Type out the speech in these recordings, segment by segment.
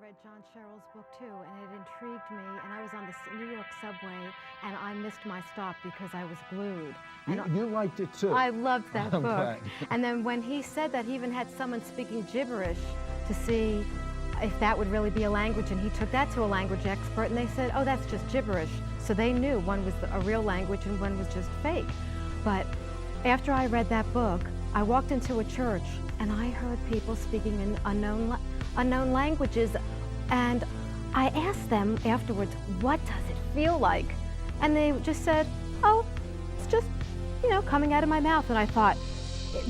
read John Sherrill's book too, and it intrigued me, and I was on the New York subway, and I missed my stop because I was glued. You liked it too? I loved that book. Glad. And then when he said that, he even had someone speaking gibberish to see if that would really be a language, and he took that to a language expert, and they said, oh, that's just gibberish. So they knew one was a real language and one was just fake. But after I read that book, I walked into a church, and I heard people speaking in unknown languages, and I asked them afterwards, what does it feel like? And they just said, oh, it's just, coming out of my mouth. And I thought,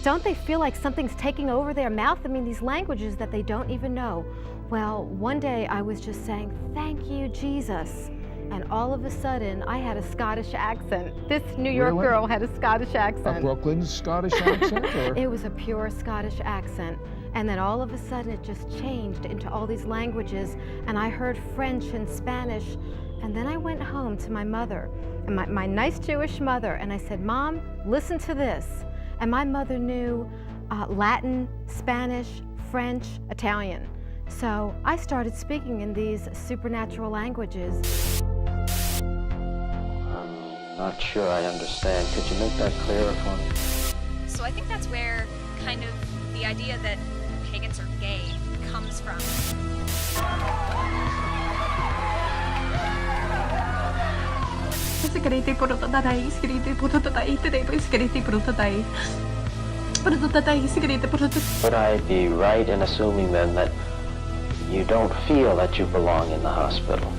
don't they feel like something's taking over their mouth? I mean, these languages that they don't even know. Well, one day I was just saying, thank you, Jesus. And all of a sudden, I had a Scottish accent. This New York girl had a Scottish accent. A Brooklyn Scottish accent? Or? It was a pure Scottish accent. And then all of a sudden, it just changed into all these languages. And I heard French and Spanish. And then I went home to my mother, and my nice Jewish mother, and I said, Mom, listen to this. And my mother knew Latin, Spanish, French, Italian. So I started speaking in these supernatural languages. I'm not sure I understand. Could you make that clearer for me? So I think that's where kind of the idea that pagans are gay comes from. Would I be right in assuming then that you don't feel that you belong in the hospital?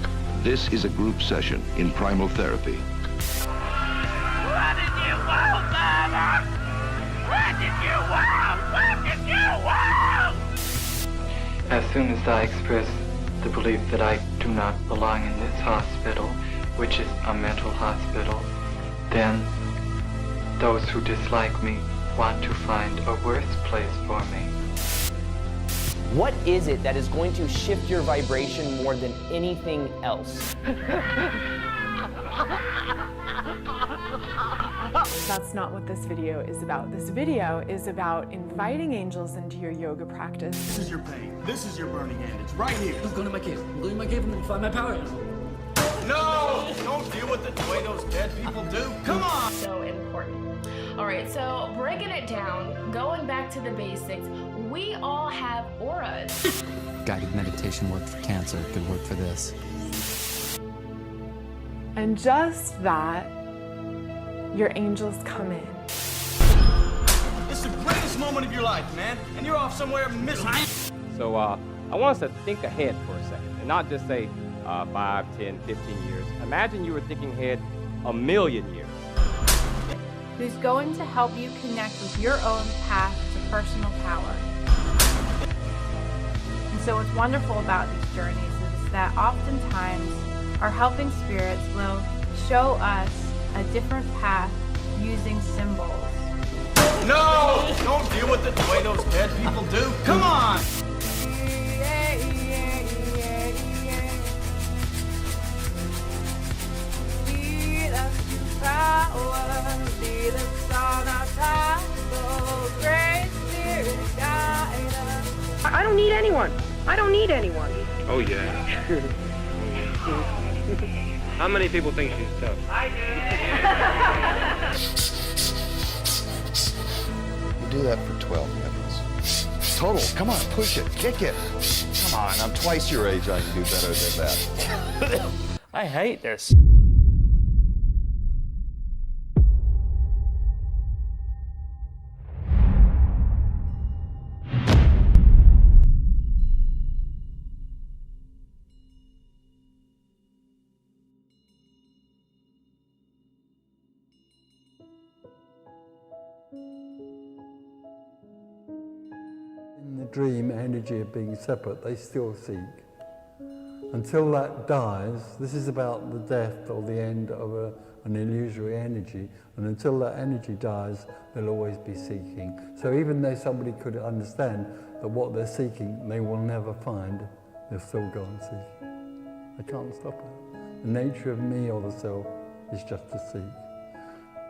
This is a group session in primal therapy. What did you want, Mother? What did you want? What did you want? As soon as I express the belief that I do not belong in this hospital, which is a mental hospital, then those who dislike me want to find a worse place for me. What is it that is going to shift your vibration more than anything else? That's not what this video is about. This video is about inviting angels into your yoga practice. This is your pain. This is your burning hand. It's right here. I'm going to my cave. I'm going to my cave and find my power animal. No! Don't deal with it the way those dead people do. Come on! So important. All right, so breaking it down, going back to the basics, we all have auras. Guided meditation worked for cancer, it could work for this. And just that, your angels come in. It's the greatest moment of your life, man, and you're off somewhere miserable. So I want us to think ahead for a second, and not just say 5, 10, 15 years. Imagine you were thinking ahead 1,000,000 years. Who's going to help you connect with your own path to personal power. And so what's wonderful about these journeys is that oftentimes our helping spirits will show us a different path using symbols. No! Don't deal with it the way those dead people do. Come on! I don't need anyone. I don't need anyone. Oh, yeah. How many people think she's tough? I You do that for 12 minutes. Total, come on, push it, kick it. Come on, I'm twice your age, I can do better than that. I hate this. In the dream energy of being separate, they still seek. Until that dies, this is about the death or the end of an illusory energy, and until that energy dies, they'll always be seeking. So even though somebody could understand that what they're seeking they will never find, they'll still go and seek. They can't stop it. The nature of me or the self is just to seek.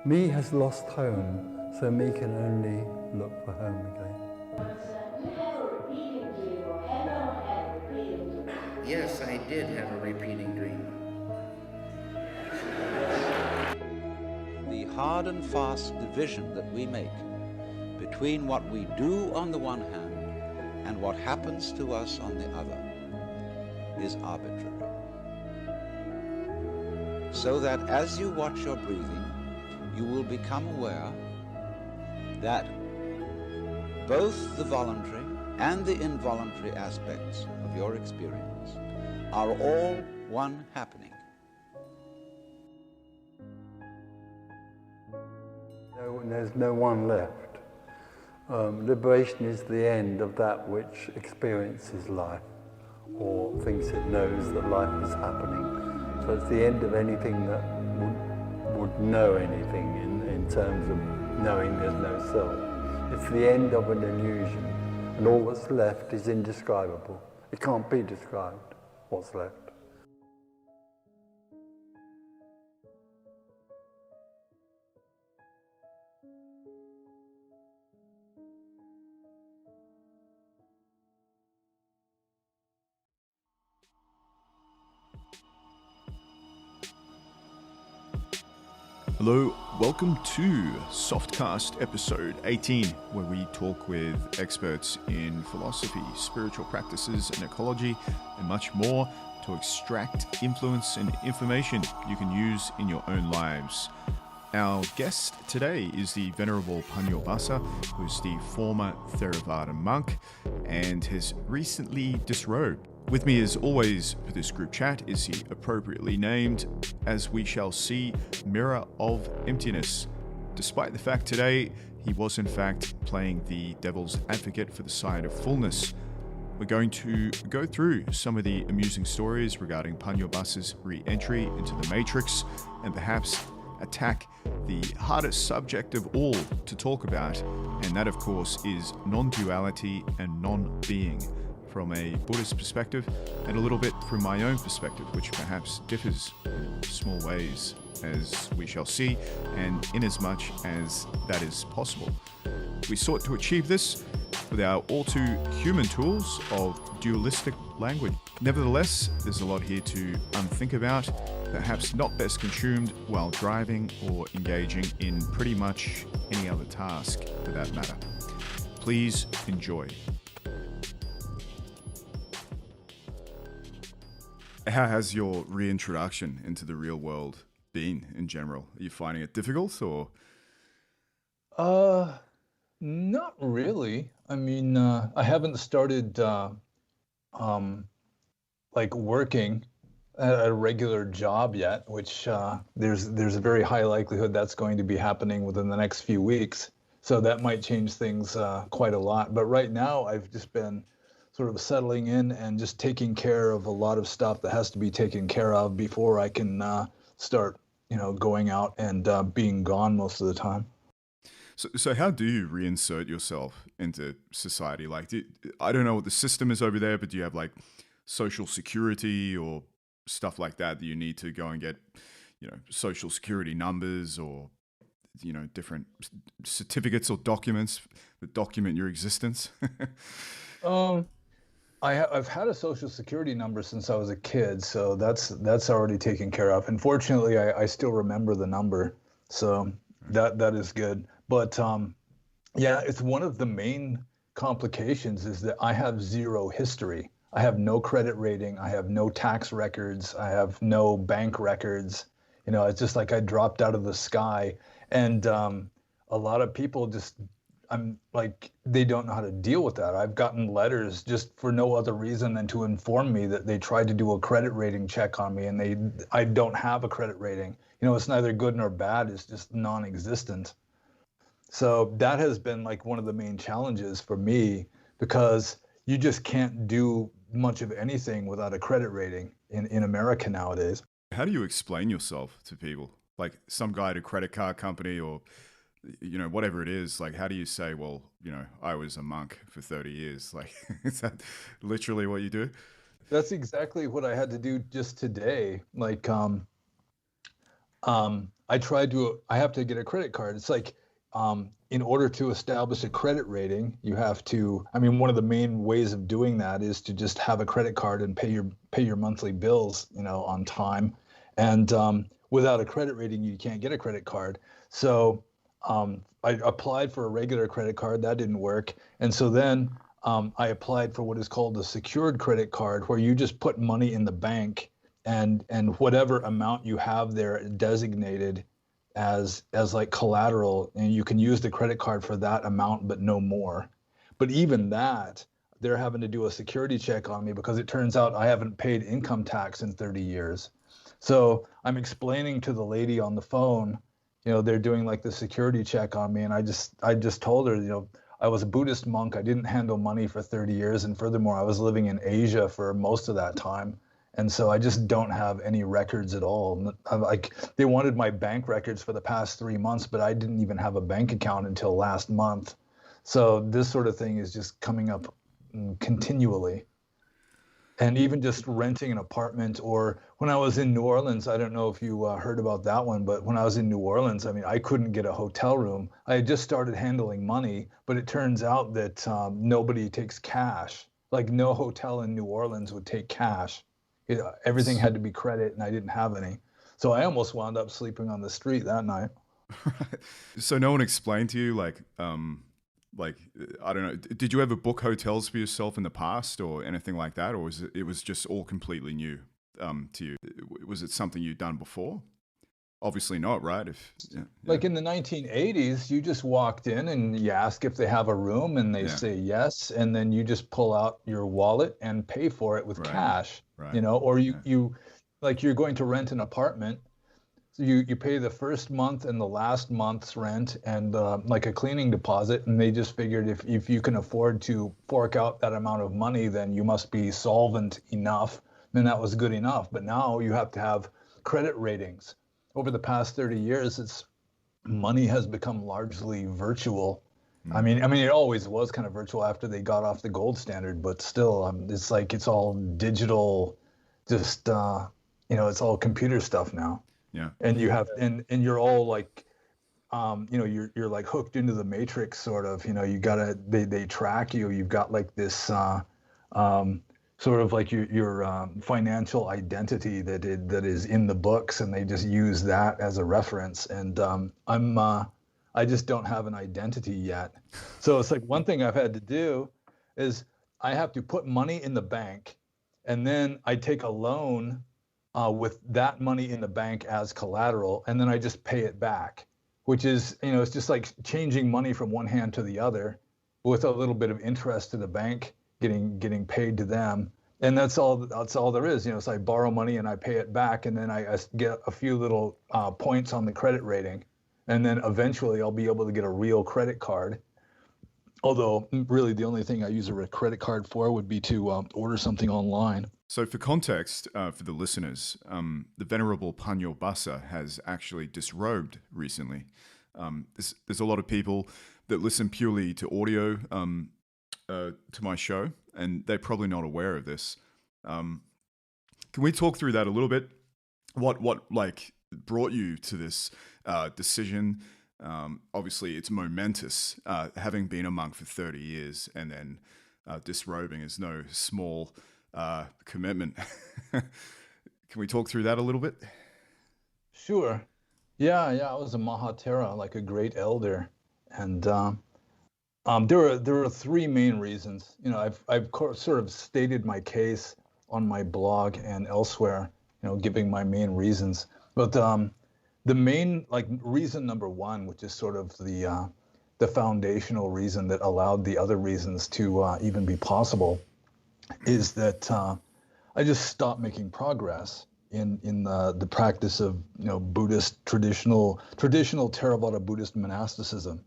Me has lost home, so me can only look for home again. Yes, I did have a repeating dream. The hard and fast division that we make between what we do on the one hand and what happens to us on the other is arbitrary. So that as you watch your breathing, you will become aware that both the voluntary and the involuntary aspects of your experience are all one happening. There's no one left. Liberation is the end of that which experiences life or thinks it knows that life is happening. So it's the end of anything that would know anything in terms of knowing there's no self. It's the end of an illusion, and all that's left is indescribable. It can't be described, what's left. Hello, welcome to Softcast episode 18, where we talk with experts in philosophy, spiritual practices, and ecology, and much more to extract influence and information you can use in your own lives. Our guest today is the Venerable Pannobhasa, who is the former Theravada monk and has recently disrobed. With me, as always, for this group chat is the appropriately named, as we shall see, Mirror of Emptiness. Despite the fact today he was in fact playing the devil's advocate for the side of fullness. We're going to go through some of the amusing stories regarding Pannobhasa's re-entry into the Matrix, and perhaps attack the hardest subject of all to talk about, and that of course is non-duality and non-being, from a Buddhist perspective and a little bit from my own perspective, which perhaps differs in small ways, as we shall see, and in as much as that is possible. We sought to achieve this with our all too human tools of dualistic language. Nevertheless, there's a lot here to unthink about, perhaps not best consumed while driving or engaging in pretty much any other task for that matter. Please enjoy. How has your reintroduction into the real world been in general? Are you finding it difficult or? Not really. I mean, I haven't started like working at a regular job yet, which there's a very high likelihood that's going to be happening within the next few weeks. So that might change things quite a lot. But right now, I've just been sort of settling in and just taking care of a lot of stuff that has to be taken care of before I can start, going out and being gone most of the time. So how do you reinsert yourself into society? Like, I don't know what the system is over there, but do you have like social security or stuff like that you need to go and get, social security numbers or, different certificates or documents that document your existence? I've had a social security number since I was a kid, so that's already taken care of. Unfortunately, I still remember the number, so that is good. But yeah, it's one of the main complications is that I have zero history. I have no credit rating. I have no tax records. I have no bank records. It's just like I dropped out of the sky, and a lot of people they don't know how to deal with that. I've gotten letters just for no other reason than to inform me that they tried to do a credit rating check on me, and I don't have a credit rating. It's neither good nor bad. It's just non-existent. So that has been like one of the main challenges for me, because you just can't do much of anything without a credit rating in America nowadays. How do you explain yourself to people? Like some guy at a credit card company or whatever it is, like, how do you say, well, I was a monk for 30 years? Like, is that literally what you do? That's exactly what I had to do just today. Like, I have to get a credit card. It's like, in order to establish a credit rating, you have to, I mean, one of the main ways of doing that is to just have a credit card and pay your monthly bills, on time. And without a credit rating, you can't get a credit card. So I applied for a regular credit card. That didn't work. And so then I applied for what is called a secured credit card, where you just put money in the bank, and whatever amount you have there designated as like collateral, and you can use the credit card for that amount, but no more. But even that, they're having to do a security check on me, because it turns out I haven't paid income tax in 30 years. So I'm explaining to the lady on the phone, they're doing like the security check on me. And I just told her, I was a Buddhist monk. I didn't handle money for 30 years. And furthermore, I was living in Asia for most of that time. And so I just don't have any records at all. Like, they wanted my bank records for the past 3 months, but I didn't even have a bank account until last month. So this sort of thing is just coming up continually. And even just renting an apartment, or when I was in New Orleans, I don't know if you heard about that one, but when I was in New Orleans, I mean, I couldn't get a hotel room. I had just started handling money, but it turns out that nobody takes cash. Like, no hotel in New Orleans would take cash. Everything had to be credit, and I didn't have any. So I almost wound up sleeping on the street that night. So no one explained to you, like, I don't know, did you ever book hotels for yourself in the past or anything like that? Or was it was just all completely new to you? Was it something you'd done before? Obviously not, right? Like in the 1980s, you just walked in and you ask if they have a room, and they say yes. And then you just pull out your wallet and pay for it with cash, or you're going to rent an apartment. So you pay the first month and the last month's rent and like a cleaning deposit, and they just figured if you can afford to fork out that amount of money, then you must be solvent enough, and that was good enough. But now you have to have credit ratings. Over the past 30 years, money has become largely virtual. I mean, it always was kind of virtual after they got off the gold standard, but still, it's like it's all digital, just it's all computer stuff now. Yeah. And you have, and you're all like, you're like hooked into the matrix, sort of, you gotta, they track you. You've got like this, sort of like your financial identity that is in the books, and they just use that as a reference. And I just don't have an identity yet. So it's like, one thing I've had to do is I have to put money in the bank, and then I take a loan with that money in the bank as collateral, and then I just pay it back, which is, it's just like changing money from one hand to the other with a little bit of interest to the bank, getting paid to them. And that's all there is. So I borrow money and I pay it back, and then I get a few little points on the credit rating, and then eventually I'll be able to get a real credit card. Although really the only thing I use a credit card for would be to order something online. So for context, for the listeners, the Venerable Pannobhasa has actually disrobed recently. There's a lot of people that listen purely to audio to my show, and they're probably not aware of this. Can we talk through that a little bit? What like brought you to this decision? Obviously, it's momentous, having been a monk for 30 years, and then disrobing is no small commitment. Can we talk through that a little bit? Sure. Yeah. I was a Mahatera, like a great elder, and there are three main reasons. I've sort of stated my case on my blog and elsewhere, giving my main reasons. But the main reason number one, which is sort of the foundational reason that allowed the other reasons to even be possible, is that I just stopped making progress in the practice of Buddhist traditional Theravada Buddhist monasticism.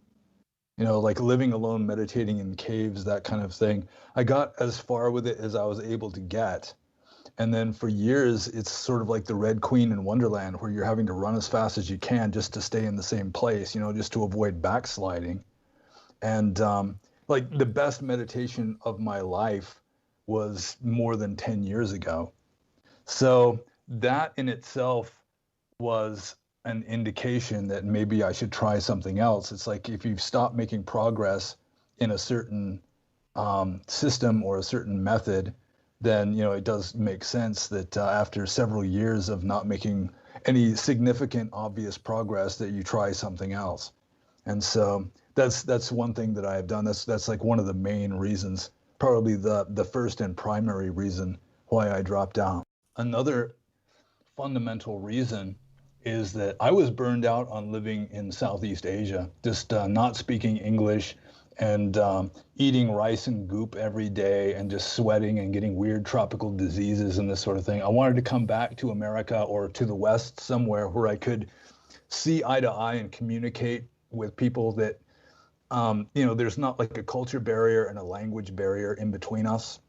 Like living alone, meditating in caves, that kind of thing. I got as far with it as I was able to get. And then for years, it's sort of like the Red Queen in Wonderland, where you're having to run as fast as you can just to stay in the same place, just to avoid backsliding. And like the best meditation of my life was more than 10 years ago. So that in itself was an indication that maybe I should try something else. It's like if you've stopped making progress in a certain system or a certain method, then it does make sense that after several years of not making any significant obvious progress, that you try something else. And so that's one thing that I have done. That's like one of the main reasons, probably the first and primary reason why I dropped out. Another fundamental reason is that I was burned out on living in Southeast Asia, just not speaking English and eating rice and goop every day and just sweating and getting weird tropical diseases and this sort of thing. I wanted to come back to America or to the West somewhere where I could see eye to eye and communicate with people that, there's not like a culture barrier and a language barrier in between us,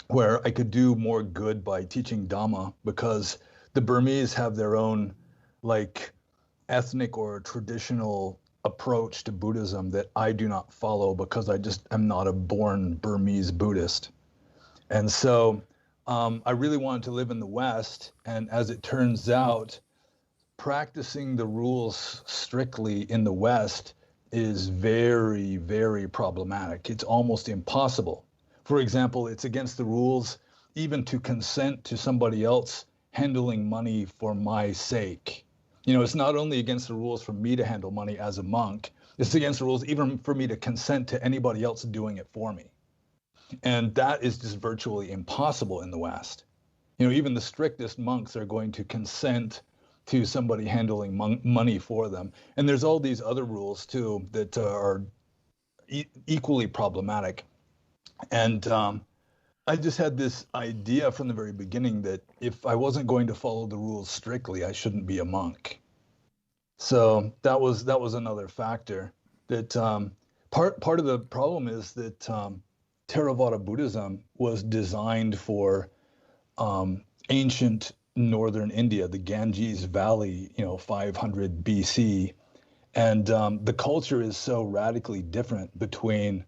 where I could do more good by teaching Dhamma, because the Burmese have their own like ethnic or traditional approach to Buddhism that I do not follow, because I just am not a born Burmese Buddhist. And so I really wanted to live in the West. And as it turns out, practicing the rules strictly in the West is very, very problematic. It's almost impossible. For example, it's against the rules even to consent to somebody else handling money for my sake. It's not only against the rules for me to handle money as a monk, it's against the rules even for me to consent to anybody else doing it for me. And that is just virtually impossible in the West. Even the strictest monks are going to consent to somebody handling money for them. And there's all these other rules too that are equally problematic. And I just had this idea from the very beginning that if I wasn't going to follow the rules strictly, I shouldn't be a monk. So that was another factor. That part of the problem is that Theravada Buddhism was designed for ancient northern India, the Ganges Valley, 500 BC, and the culture is so radically different between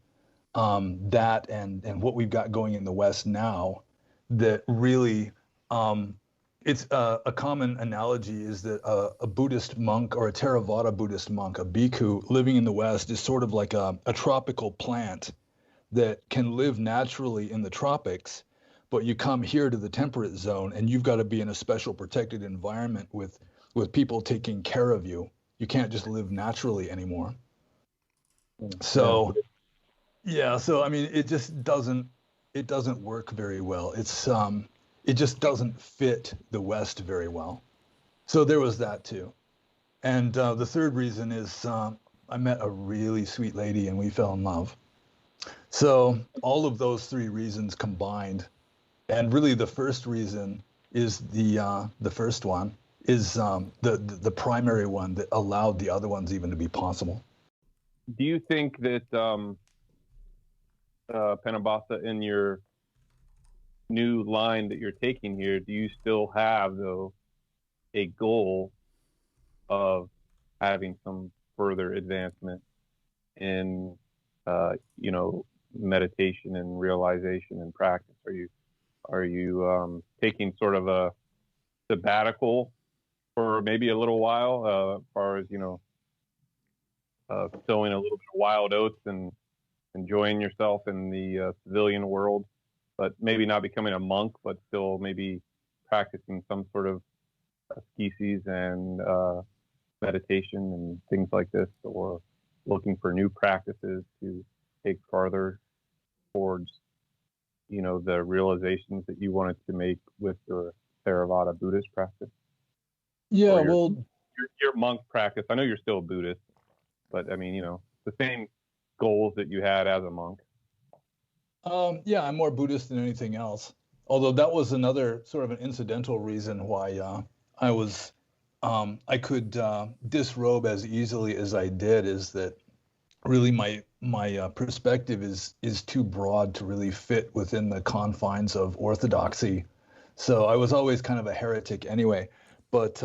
that and what we've got going in the West now, that really it's a common analogy is that a Buddhist monk or a Theravada Buddhist monk, a bhikkhu living in the West, is sort of like a tropical plant that can live naturally in the tropics, but you come here to the temperate zone and you've got to be in a special protected environment with people taking care of you. You can't just live naturally anymore. So so I mean, it just doesn't work very well. It just doesn't fit the West very well. So there was that too. And the third reason is I met a really sweet lady and we fell in love. So all of those three reasons combined, and really the first reason is the first one is the primary one that allowed the other ones even to be possible. Do you think that Pannobhasa, in your new line that you're taking here, do you still have, though, a goal of having some further advancement in, meditation and realization and practice? Are you taking sort of a sabbatical for maybe a little while, as far as, sowing a little bit of wild oats and enjoying yourself in the civilian world, but maybe not becoming a monk, but still maybe practicing some sort of ascesis and meditation and things like this, or looking for new practices to take farther towards, the realizations that you wanted to make with your Theravada Buddhist practice? Yeah, your monk practice. I know you're still a Buddhist, but I mean, the same goals that you had as a monk. Yeah, I'm more Buddhist than anything else. Although that was another sort of an incidental reason why I could disrobe as easily as I did, is that really my perspective is too broad to really fit within the confines of orthodoxy. So I was always kind of a heretic anyway. But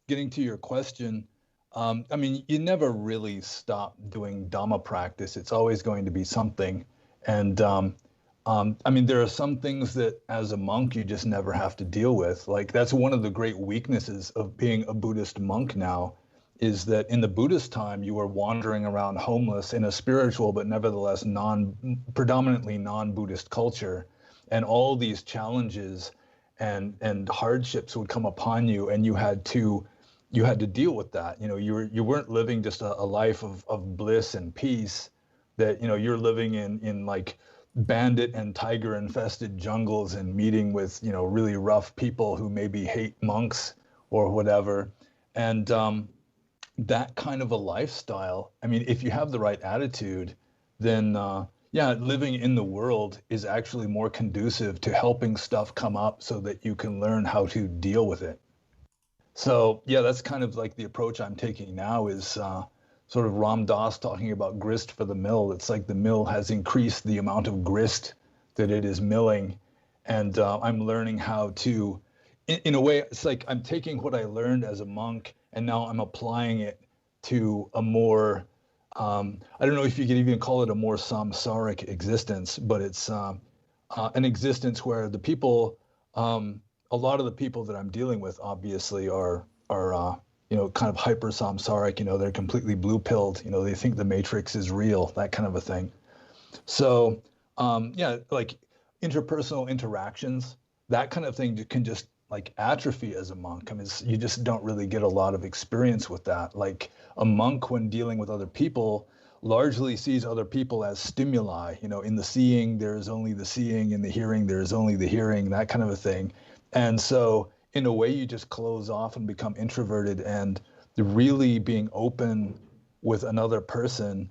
getting to your question, I mean, you never really stop doing Dhamma practice. It's always going to be something. And I mean, there are some things that as a monk you just never have to deal with. Like, that's one of the great weaknesses of being a Buddhist monk now, is that in the Buddhist time you were wandering around homeless in a spiritual but nevertheless predominantly non-Buddhist culture, and all these challenges and hardships would come upon you, and you had to deal with that. You know, you weren't living just a life of bliss and peace, that, you know, you're living in like bandit and tiger infested jungles and meeting with, you know, really rough people who maybe hate monks or whatever. And that kind of a lifestyle, I mean, if you have the right attitude, then yeah, living in the world is actually more conducive to helping stuff come up so that you can learn how to deal with it. So yeah, that's kind of like the approach I'm taking now, is sort of Ram Dass talking about grist for the mill. It's like the mill has increased the amount of grist that it is milling. And I'm learning how to, in a way, it's like I'm taking what I learned as a monk and now I'm applying it to a more, I don't know if you could even call it a more samsaric existence, but it's an existence where the people, a lot of the people that I'm dealing with obviously are you know, kind of hyper samsaric, you know, they're completely blue pilled, you know, they think the matrix is real, that kind of a thing. So yeah, like interpersonal interactions, that kind of thing can just like atrophy as a monk. I mean, you just don't really get a lot of experience with that. Like a monk, when dealing with other people, largely sees other people as stimuli. You know, in the seeing, there is only the seeing, in the hearing, there is only the hearing, that kind of a thing. And so in a way, you just close off and become introverted, and really being open with another person,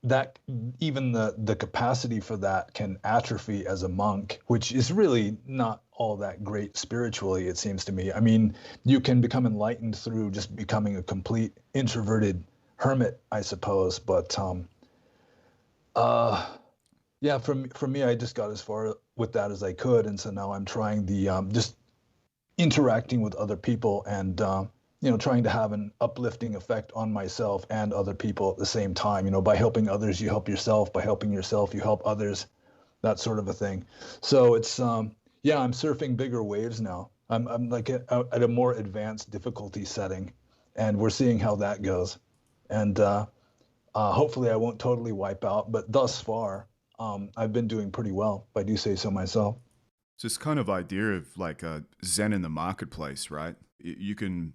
that even the capacity for that can atrophy as a monk, which is really not all that great spiritually, it seems to me. I mean, you can become enlightened through just becoming a complete introverted hermit, I suppose. But yeah, for me, I just got as far with that as I could, and so now I'm trying the just interacting with other people and you know, trying to have an uplifting effect on myself and other people at the same time. You know, by helping others, you help yourself. By helping yourself, you help others. That sort of a thing. So it's yeah, I'm surfing bigger waves now. I'm like at a more advanced difficulty setting, and we're seeing how that goes. And hopefully, I won't totally wipe out. But thus far, I've been doing pretty well, if I do say so myself. It's this kind of idea of like a Zen in the marketplace, right? You can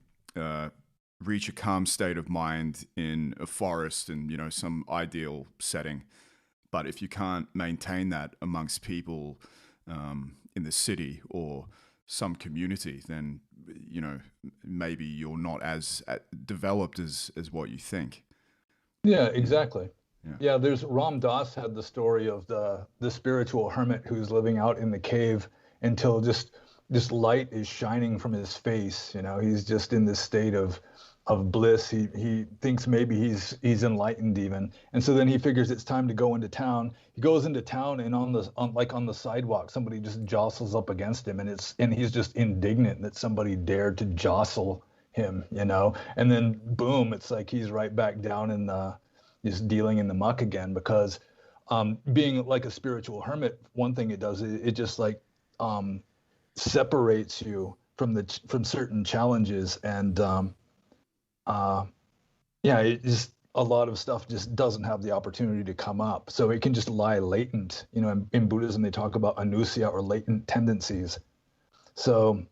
reach a calm state of mind in a forest and, you know, some ideal setting. But if you can't maintain that amongst people in the city or some community, then, you know, maybe you're not as developed as what you think. Yeah, exactly. Yeah, there's Ram Dass had the story of the spiritual hermit who's living out in the cave until just light is shining from his face. You know, he's just in this state of bliss. He thinks maybe he's enlightened even, and so then he figures it's time to go into town. He goes into town, and on the sidewalk, somebody just jostles up against him, and he's just indignant that somebody dared to jostle him. You know, and then boom, it's like he's right back down in just dealing in the muck again, because being like a spiritual hermit, one thing it does, it just like separates you from certain challenges, and yeah, it just, a lot of stuff just doesn't have the opportunity to come up, so it can just lie latent. You know, in Buddhism they talk about anusya, or latent tendencies. So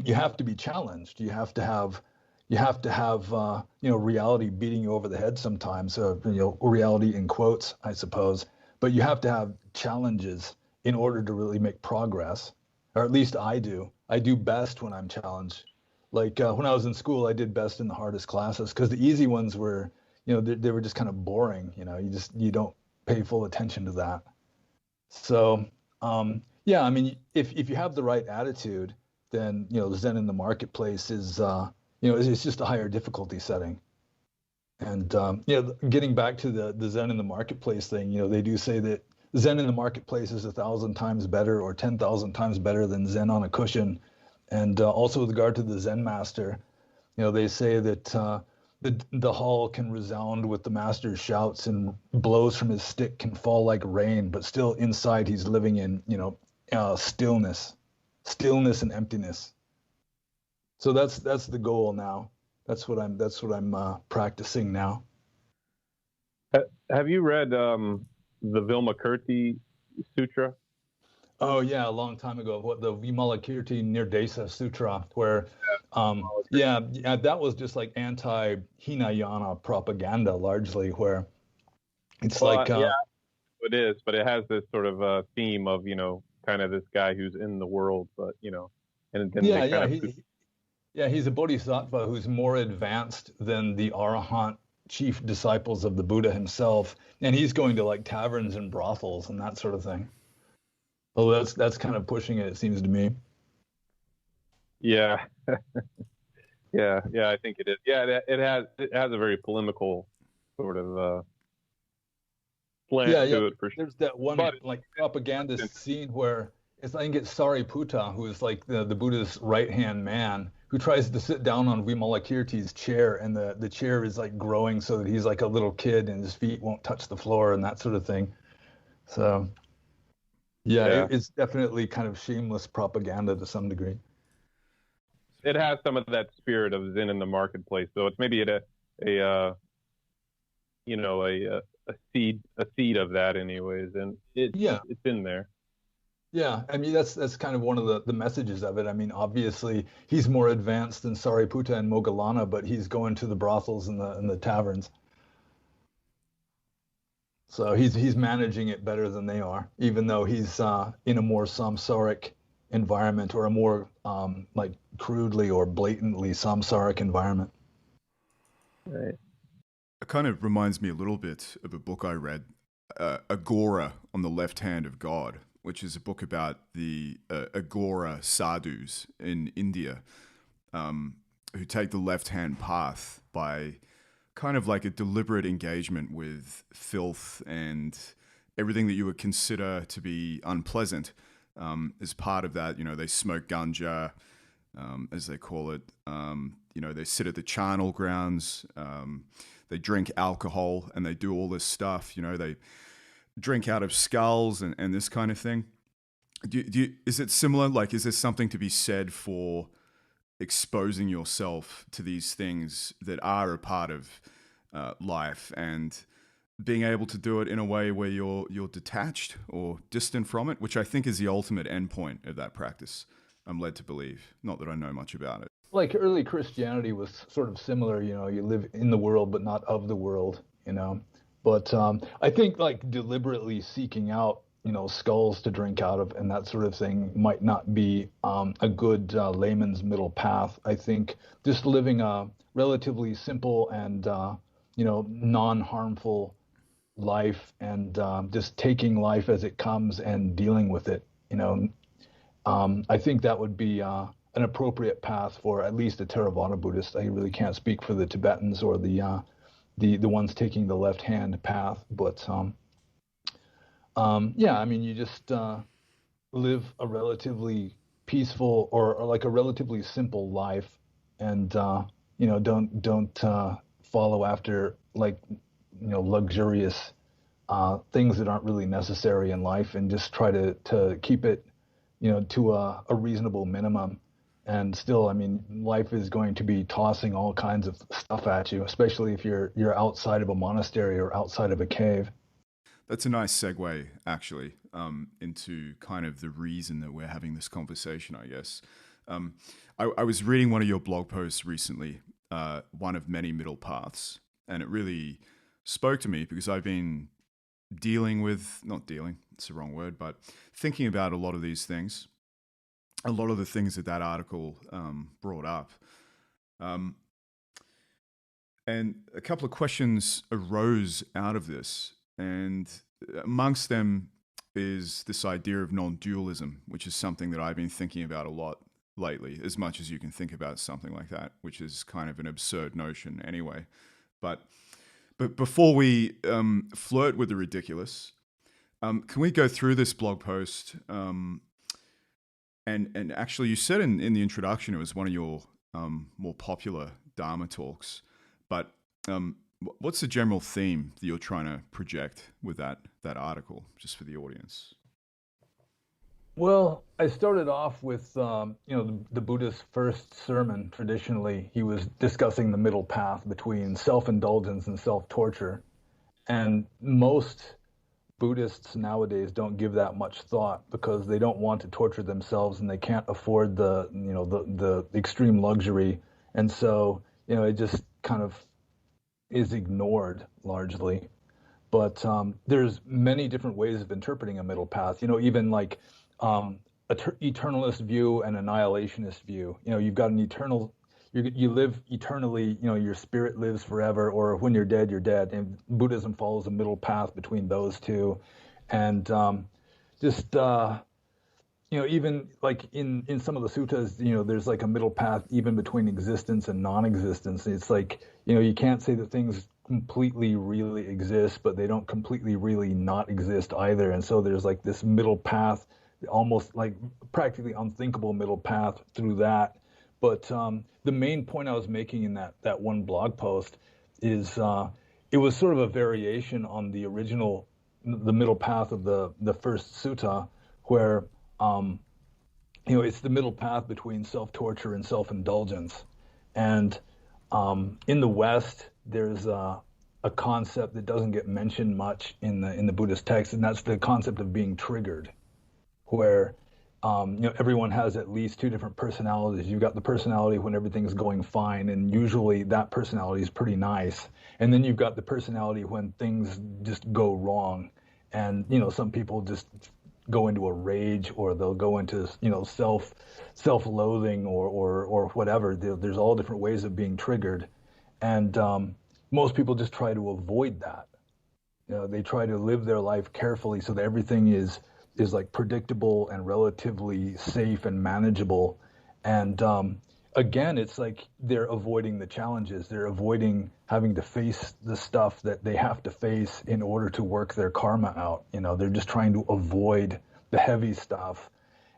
you have to be challenged. You have to have you know, reality beating you over the head sometimes, you know, reality in quotes, I suppose, but you have to have challenges in order to really make progress, or at least I do. I do best when I'm challenged. Like when I was in school, I did best in the hardest classes, because the easy ones were, you know, they were just kind of boring. You know, you don't pay full attention to that. So yeah, I mean, if you have the right attitude, then, you know, Zen in the marketplace is you know, it's just a higher difficulty setting. And yeah, getting back to the Zen in the marketplace thing, you know, they do say that Zen in the marketplace is 1,000 times better, or 10,000 times better than Zen on a cushion. And also with regard to the Zen master, you know, they say that the hall can resound with the master's shouts, and blows from his stick can fall like rain, but still inside he's living in, stillness and emptiness. So that's the goal now. That's what I'm practicing now. Have you read the Vimalakirti Sutra? Oh yeah, a long time ago. What, the Vimalakirti Nirdesa Sutra, where that was just like anti-Hinayana propaganda largely, where it's it is, but it has this sort of theme of kind of this guy who's in the world, but and then he's a bodhisattva who's more advanced than the arahant chief disciples of the Buddha himself, and he's going to like taverns and brothels and that sort of thing. Oh, that's kind of pushing it seems to me. Yeah. yeah, I think it is. Yeah, it has a very polemical sort of slant to it for sure. There's that one propaganda scene where I think it's Sariputta, who is like the Buddha's right-hand man, who tries to sit down on Vimalakirti's chair, and the chair is like growing so that he's like a little kid and his feet won't touch the floor and that sort of thing. So it's definitely kind of shameless propaganda to some degree. It has some of that spirit of Zen in the marketplace, so it's maybe a seed of that anyways, and it's in there. Yeah, I mean that's kind of one of the messages of it. I mean, obviously he's more advanced than Sariputta and Moggallana, but he's going to the brothels and the taverns. So he's managing it better than they are, even though he's in a more samsaric environment, or a more like crudely or blatantly samsaric environment. Right. It kind of reminds me a little bit of a book I read, Agora on the Left Hand of God, which is a book about the Agora sadhus in India, who take the left-hand path by kind of like a deliberate engagement with filth and everything that you would consider to be unpleasant. As part of that, they smoke ganja, as they call it. They sit at the charnel grounds. They drink alcohol, and they do all this stuff. They drink out of skulls and this kind of thing. Is it similar? Like, is there something to be said for exposing yourself to these things that are a part of life, and being able to do it in a way where you're detached or distant from it, which I think is the ultimate endpoint of that practice, I'm led to believe. Not that I know much about it. Like early Christianity was sort of similar, you live in the world but not of the world, But I think like deliberately seeking out, skulls to drink out of and that sort of thing might not be a good layman's middle path. I think just living a relatively simple and, non-harmful life, and just taking life as it comes and dealing with it, I think that would be an appropriate path for at least a Theravada Buddhist. I really can't speak for the Tibetans or the ones taking the left-hand path, but I mean, you just live a relatively peaceful or like a relatively simple life, and don't follow after like luxurious things that aren't really necessary in life, and just try to keep it to a reasonable minimum. And still, I mean, life is going to be tossing all kinds of stuff at you, especially if you're outside of a monastery or outside of a cave. That's a nice segue, actually, into kind of the reason that we're having this conversation, I guess. I was reading one of your blog posts recently, one of many middle paths, and it really spoke to me because I've been not dealing, it's the wrong word, but thinking about a lot of these things, a lot of the things that article brought up. And a couple of questions arose out of this. And amongst them is this idea of non-dualism, which is something that I've been thinking about a lot lately, as much as you can think about something like that, which is kind of an absurd notion anyway. But before we flirt with the ridiculous, can we go through this blog post? And actually, you said in the introduction it was one of your more popular Dharma talks. But what's the general theme that you're trying to project with that article, just for the audience? Well, I started off with, the Buddha's first sermon. Traditionally, he was discussing the middle path between self-indulgence and self-torture. And most Buddhists nowadays don't give that much thought because they don't want to torture themselves and they can't afford the extreme luxury. And so, it just kind of is ignored largely. But there's many different ways of interpreting a middle path. Even like eternalist view and annihilationist view. You've got an eternal, you live eternally, your spirit lives forever, or when you're dead, you're dead. And Buddhism follows a middle path between those two. And even like in some of the suttas, there's like a middle path even between existence and non-existence. It's like, you can't say that things completely really exist, but they don't completely really not exist either. And so there's like this middle path, almost like practically unthinkable middle path through that. But the main point I was making in that one blog post is it was sort of a variation on the original, the middle path of the first sutta, where it's the middle path between self-torture and self-indulgence. And in the West, there's a concept that doesn't get mentioned much in the Buddhist text, and that's the concept of being triggered, where everyone has at least two different personalities. You've got the personality when everything's going fine, and usually that personality is pretty nice. And then you've got the personality when things just go wrong. And, some people just go into a rage, or they'll go into, self-loathing or whatever. There's all different ways of being triggered. And most people just try to avoid that. They try to live their life carefully so that everything is like predictable and relatively safe and manageable. And again, it's like they're avoiding the challenges. They're avoiding having to face the stuff that they have to face in order to work their karma out. They're just trying to avoid the heavy stuff.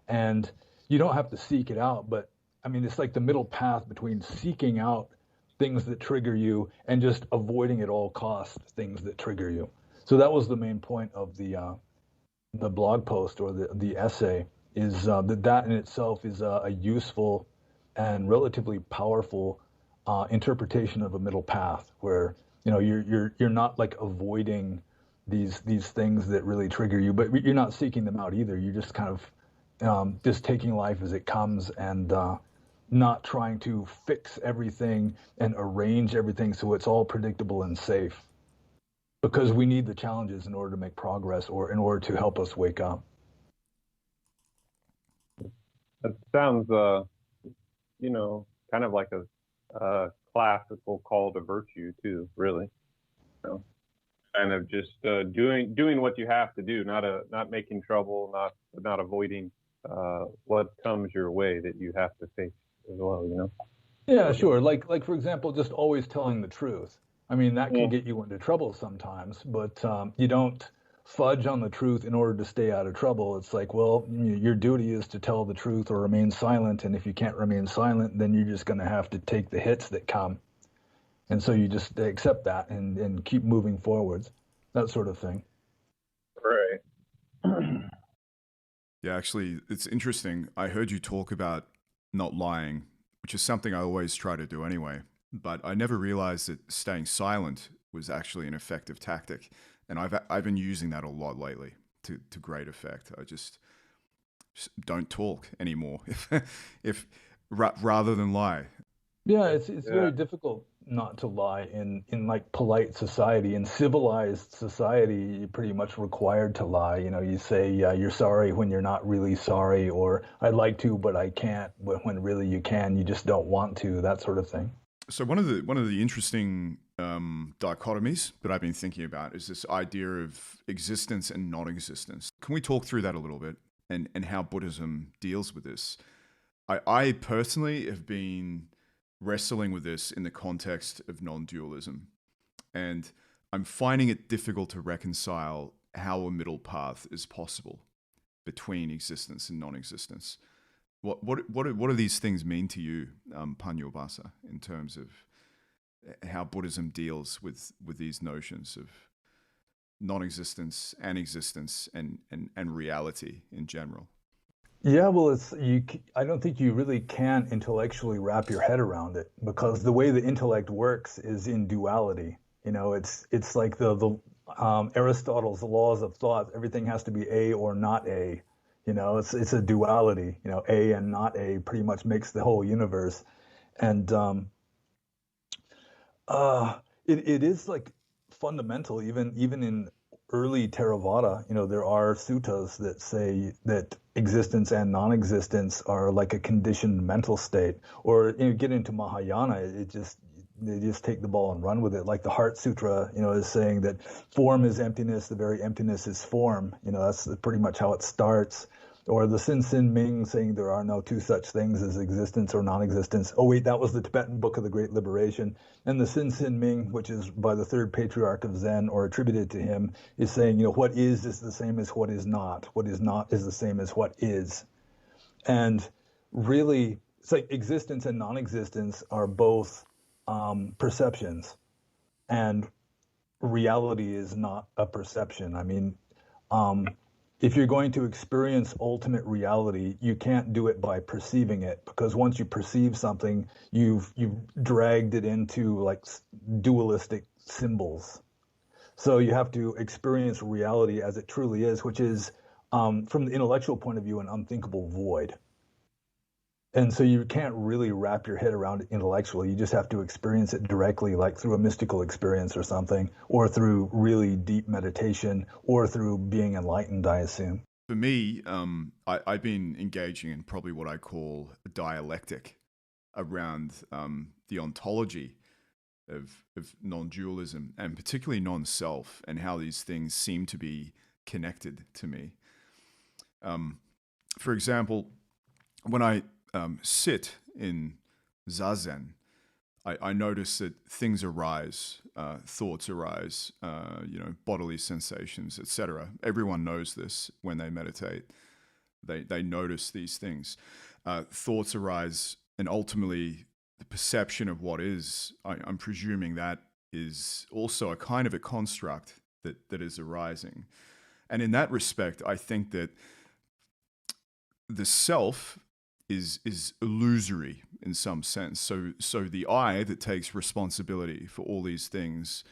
And you don't have to seek it out, but I mean, it's like the middle path between seeking out things that trigger you and just avoiding at all costs things that trigger you. So that was the main point of the blog post, or the essay, is that in itself is a useful and relatively powerful interpretation of a middle path, where you're not like avoiding these things that really trigger you, but you're not seeking them out either. You're just kind of just taking life as it comes, and not trying to fix everything and arrange everything so it's all predictable and safe. Because we need the challenges in order to make progress, or in order to help us wake up. That sounds, kind of like a classical call to virtue too, really. Kind of just doing what you have to do, not making trouble, not avoiding what comes your way that you have to face as well. Yeah, sure. Like for example, just always telling the truth. I mean, that can get you into trouble sometimes, but you don't fudge on the truth in order to stay out of trouble. It's like, well, your duty is to tell the truth or remain silent, and if you can't remain silent, then you're just going to have to take the hits that come. And so you just accept that and keep moving forwards, that sort of thing. Right. Yeah, actually, it's interesting. I heard you talk about not lying, which is something I always try to do anyway. But I never realized that staying silent was actually an effective tactic. And I've been using that a lot lately to great effect. I just don't talk anymore if rather than lie. Yeah, it's very difficult not to lie in like polite society. In civilized society, you're pretty much required to lie. You say you're sorry when you're not really sorry, or I'd like to but I can't, but when really you can, you just don't want to, that sort of thing. So one of the interesting dichotomies that I've been thinking about is this idea of existence and non-existence. Can we talk through that a little bit, and how Buddhism deals with this? I personally have been wrestling with this in the context of non-dualism, and I'm finding it difficult to reconcile how a middle path is possible between existence and non-existence. What do these things mean to you, Pannobhasa, in terms of how Buddhism deals with these notions of non-existence and existence and reality in general. Yeah, well, I don't think you really can intellectually wrap your head around it, because the way the intellect works is in duality. It's like the Aristotle's laws of thought. Everything has to be A or not A. It's a duality. A and not A pretty much makes the whole universe, and it is like fundamental, even in early Theravada. There are suttas that say that existence and non-existence are like a conditioned mental state. Or get into Mahayana, they just take the ball and run with it. Like the Heart Sutra, is saying that form is emptiness, the very emptiness is form. That's pretty much how it starts. Or the Sin Sin Ming saying there are no two such things as existence or non-existence. Oh wait, that was the Tibetan Book of the Great Liberation. And the Sin Sin Ming, which is by the third patriarch of Zen or attributed to him, is saying, what is the same as what is not. What is not is the same as what is. And really, it's like existence and non-existence are both perceptions. And reality is not a perception. I mean, if you're going to experience ultimate reality, you can't do it by perceiving it, because once you perceive something, you've dragged it into like dualistic symbols. So you have to experience reality as it truly is, which is, from the intellectual point of view, an unthinkable void. And so you can't really wrap your head around it intellectually. You just have to experience it directly, like through a mystical experience or something, or through really deep meditation, or through being enlightened, I assume. For me, I've been engaging in probably what I call a dialectic around the ontology of non-dualism, and particularly non-self, and how these things seem to be connected to me. For example, when I sit in Zazen, I notice that things arise, thoughts arise, bodily sensations, etc. Everyone knows this when they meditate. They notice these things. Thoughts arise, and ultimately the perception of what is, I'm presuming that is also a kind of a construct that is arising. And in that respect, I think that the self is illusory in some sense. So the I that takes responsibility for all these things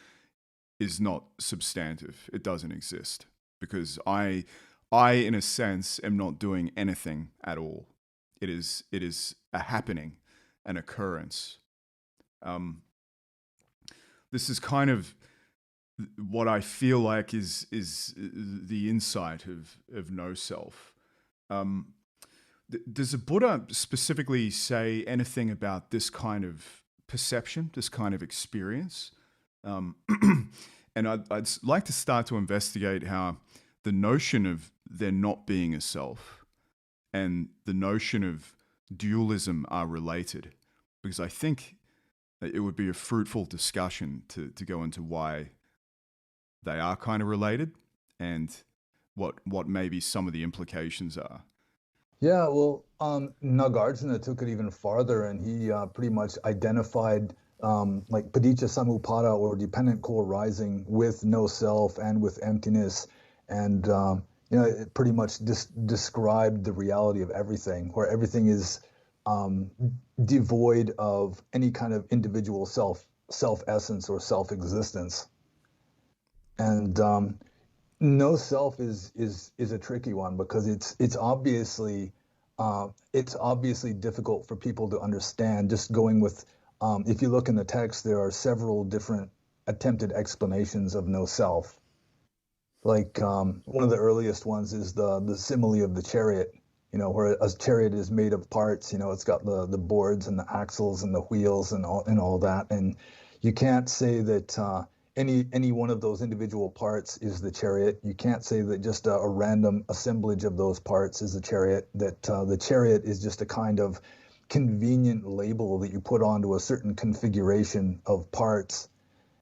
is not substantive. It doesn't exist, because I in a sense am not doing anything at all. It is a happening, an occurrence. This is kind of what I feel like is the insight of no self. Does the Buddha specifically say anything about this kind of perception, this kind of experience? And I'd like to start to investigate how the notion of there not being a self and the notion of dualism are related, because I think it would be a fruitful discussion to go into why they are kind of related and what maybe some of the implications are. Yeah, well, Nagarjuna took it even farther, and he pretty much identified like paticca samuppada, or dependent co-arising, with no self and with emptiness, and it pretty much described the reality of everything, where everything is devoid of any kind of individual self-essence or self-existence. And no self is a tricky one, because it's obviously difficult for people to understand. Just going with, if you look in the text, there are several different attempted explanations of no self. Like one of the earliest ones is the simile of the chariot, where a chariot is made of parts. It's got the boards and the axles and the wheels and all that, and you can't say that any one of those individual parts is the chariot. You can't say that just a random assemblage of those parts is the chariot, that the chariot is just a kind of convenient label that you put onto a certain configuration of parts.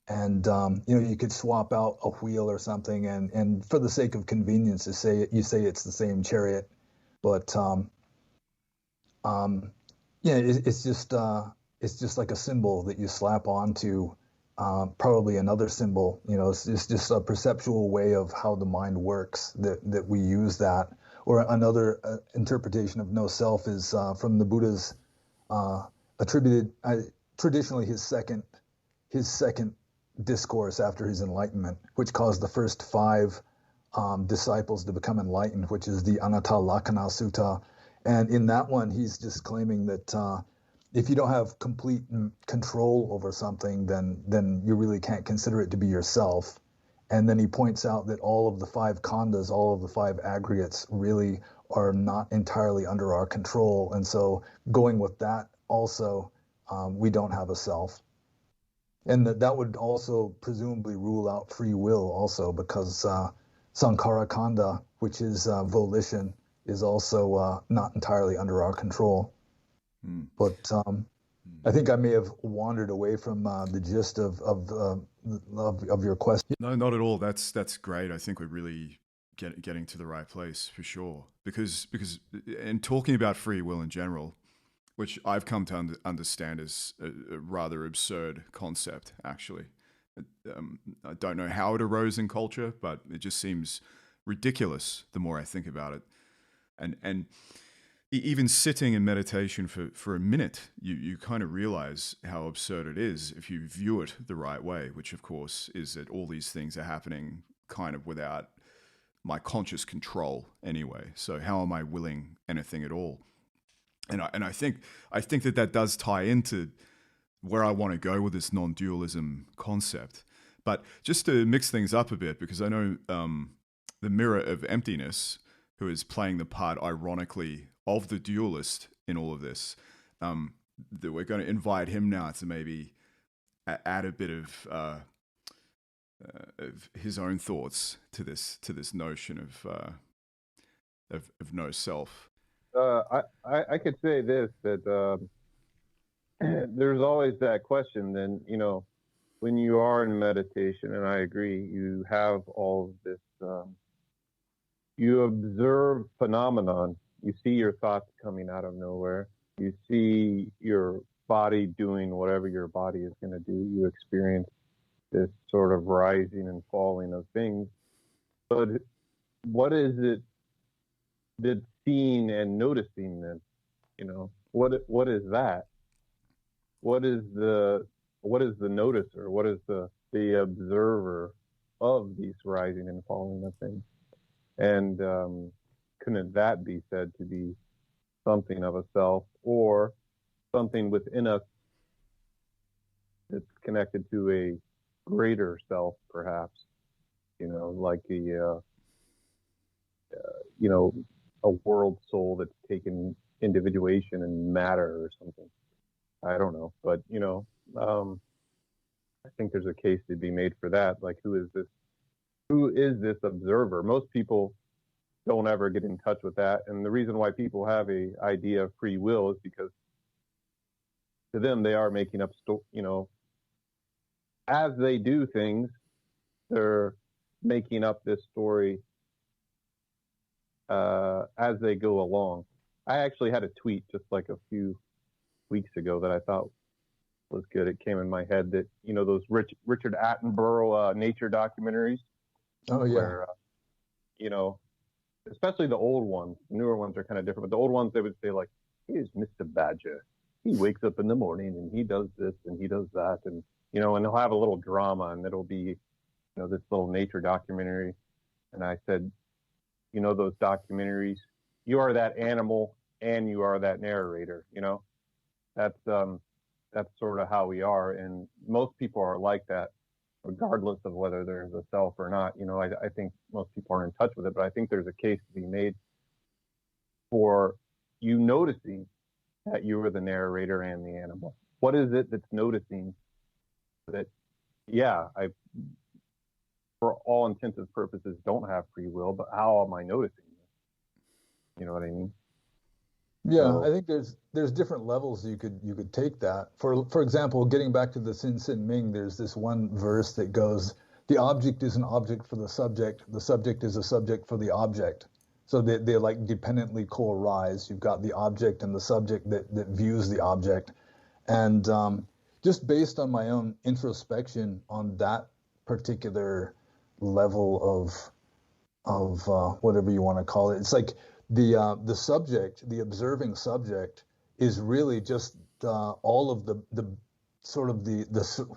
And you could swap out a wheel or something, and for the sake of convenience, you say it's the same chariot. But it's just it's just like a symbol that you slap onto probably another symbol. It's just a perceptual way of how the mind works that we use that. Or another interpretation of no self is from the Buddha's attributed traditionally his second discourse after his enlightenment, which caused the first 5 disciples to become enlightened, which is the Anatta Lakkhana Sutta. And in that one, he's just claiming that if you don't have complete control over something, then you really can't consider it to be yourself. And then he points out that all of the 5 khandhas, all of the 5 aggregates really are not entirely under our control. And so going with that also, we don't have a self. And that would also presumably rule out free will also, because Sankhara Khandha, which is volition, is also not entirely under our control. But I think I may have wandered away from the gist of your question. No, not at all. That's great. I think we're really getting to the right place for sure. Because and talking about free will in general, which I've come to understand as a rather absurd concept, actually. I don't know how it arose in culture, but it just seems ridiculous the more I think about it. And even sitting in meditation for a minute, you kind of realize how absurd it is if you view it the right way, which of course is that all these things are happening kind of without my conscious control anyway. So how am I willing anything at all? And I think that does tie into where I want to go with this non-dualism concept. But just to mix things up a bit, because I know the Mirror of Emptiness, who is playing the part, ironically, of the dualist in all of this, that we're going to invite him now to maybe add a bit of his own thoughts to this notion of no self. I could say this, that there's always that question then, when you are in meditation, and I agree, you have all of this, you observe phenomenon, you see your thoughts coming out of nowhere, you see your body doing whatever your body is going to do, you experience this sort of rising and falling of things. But what is it that's seeing and noticing then? What is that? What is the noticer? What is the observer of these rising and falling of things? And couldn't that be said to be something of a self, or something within us that's connected to a greater self, perhaps? Like a world soul that's taken individuation and matter or something. I don't know, but I think there's a case to be made for that. Like, who is this observer? Most people don't ever get in touch with that, and the reason why people have a idea of free will is because to them they are making up as they do things, they're making up this story as they go along. I actually had a tweet just like a few weeks ago that I thought was good. It came in my head that, those Richard Attenborough nature documentaries. Oh, yeah. Where, especially the old ones. The newer ones are kind of different, but the old ones, they would say, like, here's Mr. Badger. He wakes up in the morning and he does this and he does that. And, and they'll have a little drama, and it'll be, this little nature documentary. And I said, those documentaries, you are that animal and you are that narrator, that's sort of how we are. And most people are like that, regardless of whether there's a self or not. I think most people aren't in touch with it, but I think there's a case to be made for you noticing that you are the narrator and the animal. What is it that's noticing that, I, for all intents and purposes, don't have free will, but how am I noticing this? You know what I mean? Yeah, so I think there's different levels you could take that. For example, getting back to the Sin Sin Ming, there's this one verse that goes, the object is an object for the subject is a subject for the object. So they like dependently co-arise. You've got the object and the subject that views the object. And just based on my own introspection on that particular level of whatever you want to call it, it's like the subject, the observing subject, is really just all of the sort of the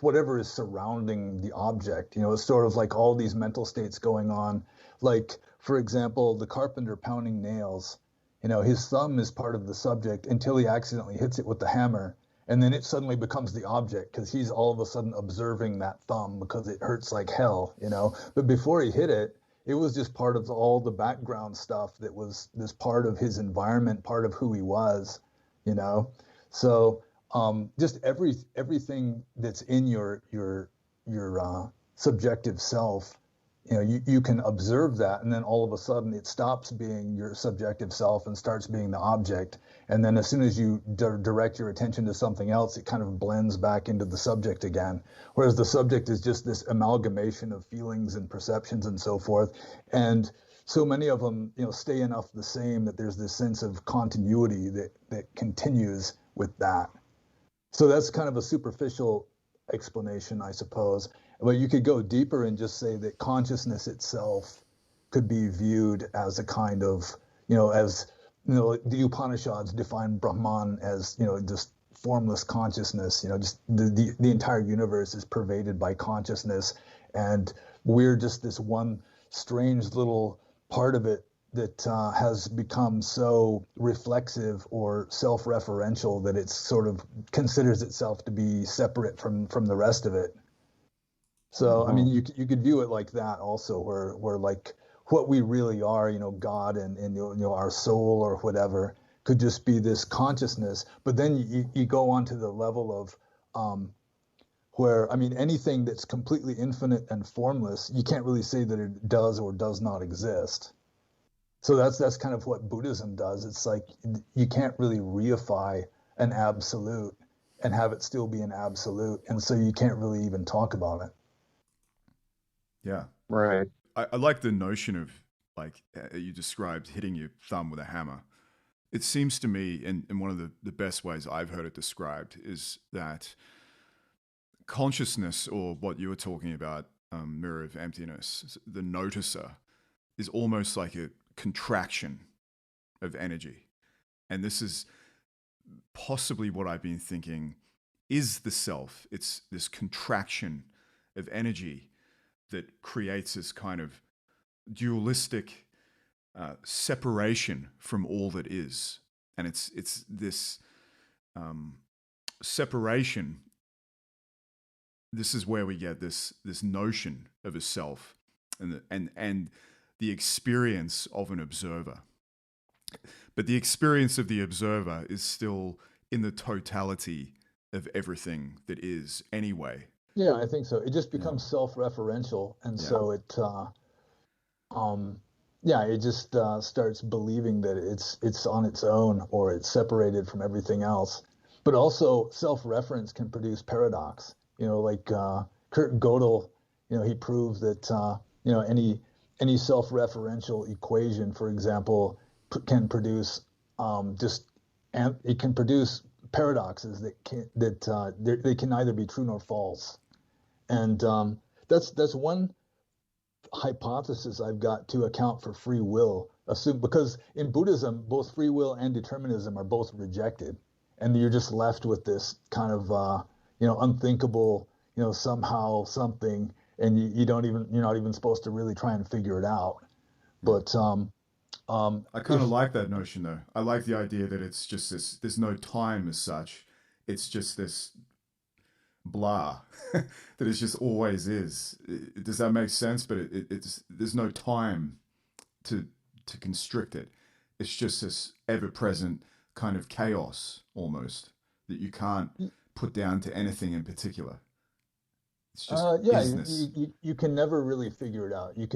whatever is surrounding the object. You know, it's sort of like all these mental states going on. Like, for example, the carpenter pounding nails. You know, his thumb is part of the subject until he accidentally hits it with the hammer, and then it suddenly becomes the object because he's all of a sudden observing that thumb because it hurts like hell, you know. But before he hit it, it was just part of all the background stuff that was this part of his environment, part of who he was, you know. So just everything that's in your subjective self, you know, you can observe that, and then all of a sudden it stops being your subjective self and starts being the object. And then as soon as you direct your attention to something else, it kind of blends back into the subject again. Whereas the subject is just this amalgamation of feelings and perceptions and so forth. And so many of them, you know, stay enough the same that there's this sense of continuity that continues with that. So that's kind of a superficial explanation, I suppose. But you could go deeper and just say that consciousness itself could be viewed as a kind of, you know, as, you know, the Upanishads define Brahman as, you know, just formless consciousness. You know, just the entire universe is pervaded by consciousness, and we're just this one strange little part of it that has become so reflexive or self-referential that it sort of considers itself to be separate from the rest of it. So, I mean, you could view it like that also, where like what we really are, you know, God and you know, our soul or whatever, could just be this consciousness. But then you go on to the level of where, I mean, anything that's completely infinite and formless, you can't really say that it does or does not exist. So that's kind of what Buddhism does. It's like you can't really reify an absolute and have it still be an absolute, and so you can't really even talk about it. Yeah. Right. I like the notion of, like, you described hitting your thumb with a hammer. It seems to me, and one of the best ways I've heard it described, is that consciousness, or what you were talking about, Mirror of Emptiness, the noticer, is almost like a contraction of energy. And this is possibly what I've been thinking is the self. It's this contraction of energy that creates this kind of dualistic separation from all that is. And it's this separation. This is where we get this notion of a self and the experience of an observer. But the experience of the observer is still in the totality of everything that is anyway. Yeah, I think so. It just becomes self-referential, and so it just starts believing that it's on its own, or it's separated from everything else. But also, self-reference can produce paradox. You know, like Kurt Gödel, you know, he proved that you know, any self-referential equation, for example, can produce it can produce paradoxes that they can neither be true nor false. And that's one hypothesis I've got to account for free will. Because in Buddhism, both free will and determinism are both rejected, and you're just left with this kind of you know, unthinkable, you know, somehow something, and you're not even supposed to really try and figure it out. But I kind of like that notion, though. I like the idea that it's just this, there's no time as such. It's just this blah that it just always is. Does that make sense? But it's there's no time to constrict it. It's just this ever-present kind of chaos almost that you can't put down to anything in particular. It's just business. You can never really figure it out. You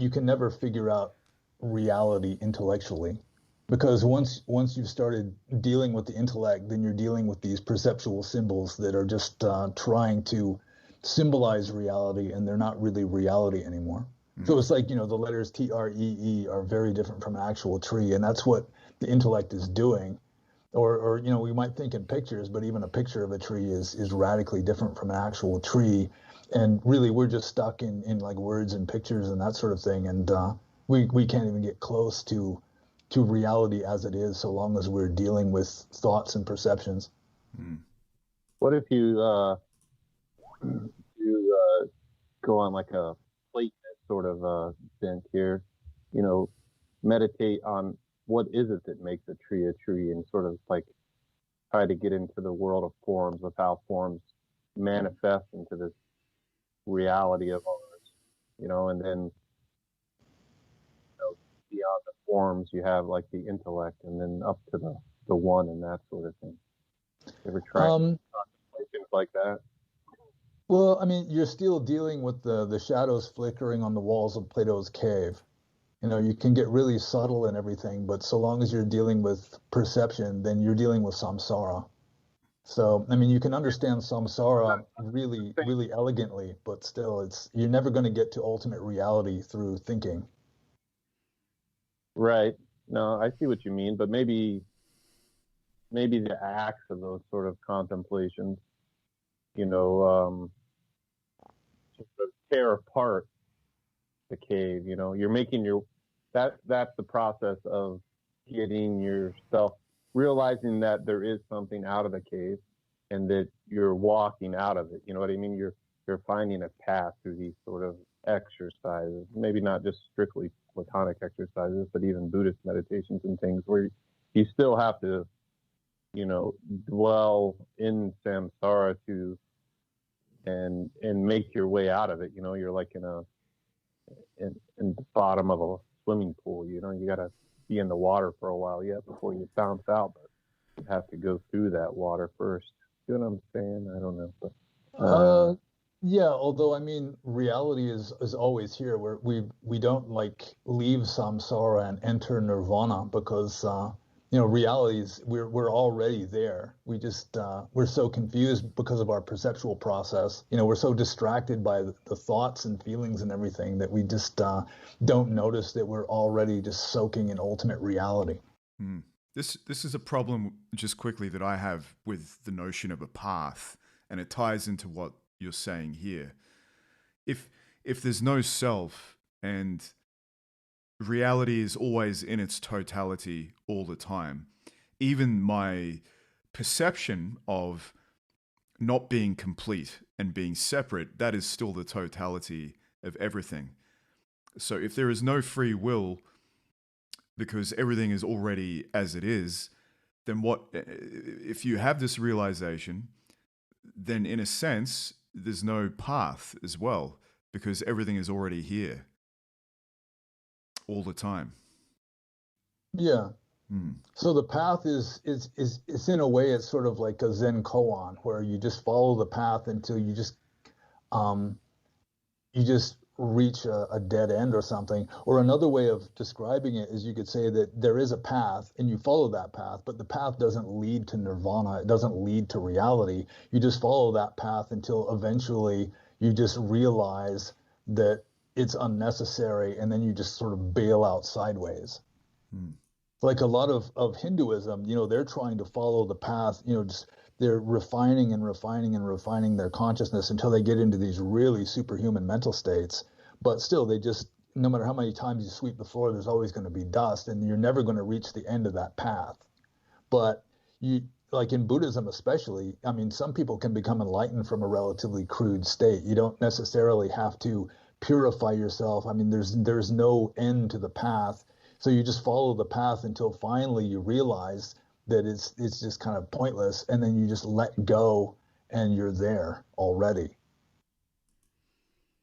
can never figure out reality intellectually, because once you've started dealing with the intellect, then you're dealing with these perceptual symbols that are just trying to symbolize reality, and they're not really reality anymore. So it's like, you know, the letters TREE are very different from an actual tree, and that's what the intellect is doing. or you know, we might think in pictures, but even a picture of a tree is radically different from an actual tree. And really, we're just stuck in like words and pictures and that sort of thing. And we can't even get close to reality as it is, so long as we're dealing with thoughts and perceptions. What if you go on like a Platonist sort of bent here, you know, meditate on what is it that makes a tree, and sort of like try to get into the world of forms, of how forms manifest into this reality of ours, you know, and then, you know, beyond the forms you have like the intellect, and then up to the one and that sort of thing. You ever try to contemplate things like that? Well, I mean, you're still dealing with the shadows flickering on the walls of Plato's cave. You know, you can get really subtle and everything, but so long as you're dealing with perception, then you're dealing with samsara. So, I mean, you can understand samsara really, really elegantly, but still, you're never going to get to ultimate reality through thinking. Right. No, I see what you mean, but maybe the acts of those sort of contemplations, you know, sort of tear apart the cave. You know, you're making that's the process of getting yourself, realizing that there is something out of the cave and that you're walking out of it. You know what I mean? You're finding a path through these sort of exercises, maybe not just strictly Platonic exercises, but even Buddhist meditations and things where you still have to, you know, dwell in samsara and make your way out of it. You know, you're like in the bottom of a swimming pool. You know, you got to be in the water for a while yet before you bounce out, but you have to go through that water first. You know what I'm saying? I don't know, but yeah, although I mean, reality is always here. We don't like leave samsara and enter nirvana, because you know, reality is we're already there. We just we're so confused because of our perceptual process. You know, we're so distracted by the thoughts and feelings and everything that we just don't notice that we're already just soaking in ultimate reality. This is a problem, just quickly, that I have with the notion of a path, and it ties into what you're saying here. If there's no self and reality is always in its totality all the time, even my perception of not being complete and being separate, that is still the totality of everything. So if there is no free will, because everything is already as it is, then what, if you have this realization, then in a sense, there's no path as well, because everything is already here all the time. Yeah. So the path is in a way, it's sort of like a Zen koan, where you just follow the path until you just reach a dead end or something. Or another way of describing it is, you could say that there is a path and you follow that path, but the path doesn't lead to nirvana. It doesn't lead to reality. You just follow that path until eventually you just realize that it's unnecessary, and then you just sort of bail out sideways. Like a lot of Hinduism, you know, they're trying to follow the path, you know, just they're refining and refining and refining their consciousness until they get into these really superhuman mental states. But still, they just, no matter how many times you sweep the floor, there's always going to be dust, and you're never going to reach the end of that path. But you, like in Buddhism especially, I mean, some people can become enlightened from a relatively crude state. You don't necessarily have to purify yourself. I mean, there's no end to the path. So you just follow the path until finally you realize that it's just kind of pointless, and then you just let go and you're there already.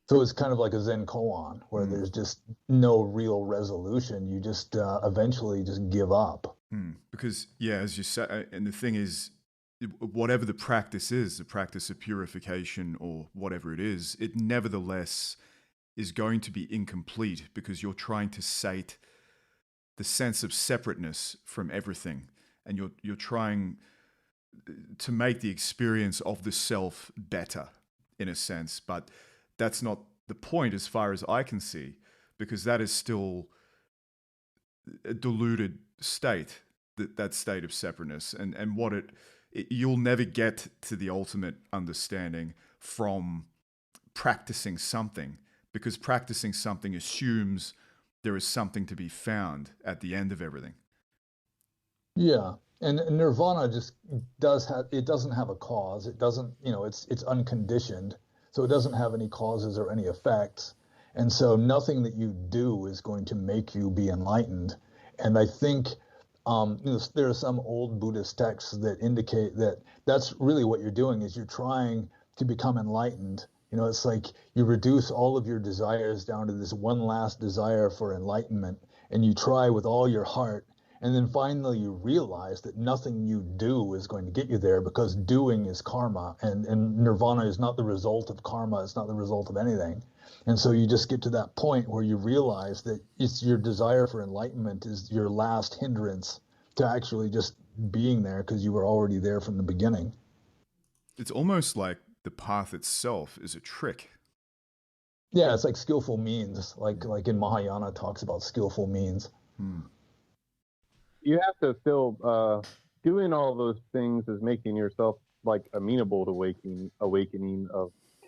So it's kind of like a Zen koan, where there's just no real resolution. You just eventually just give up. Because, yeah, as you say, and the thing is, whatever the practice is, the practice of purification or whatever it is, it nevertheless is going to be incomplete, because you're trying to sate the sense of separateness from everything, and you're trying to make the experience of the self better, in a sense. But that's not the point, as far as I can see, because that is still a deluded state. that state of separateness, and what you'll never get to the ultimate understanding from practicing something, because practicing something assumes there is something to be found at the end of everything. Yeah. And nirvana just doesn't have a cause. It doesn't, it's unconditioned. So it doesn't have any causes or any effects. And so nothing that you do is going to make you be enlightened. And I think there are some old Buddhist texts that indicate that that's really what you're doing, is you're trying to become enlightened. It's like you reduce all of your desires down to this one last desire for enlightenment, and you try with all your heart. And then finally you realize that nothing you do is going to get you there, because doing is karma, and nirvana is not the result of karma. It's not the result of anything. And so you just get to that point where you realize that it's your desire for enlightenment is your last hindrance to actually just being there, because you were already there from the beginning. It's almost like the path itself is a trick. Yeah, it's like skillful means, like in Mahayana talks about skillful means. You have to still doing all those things is making yourself like amenable to awakening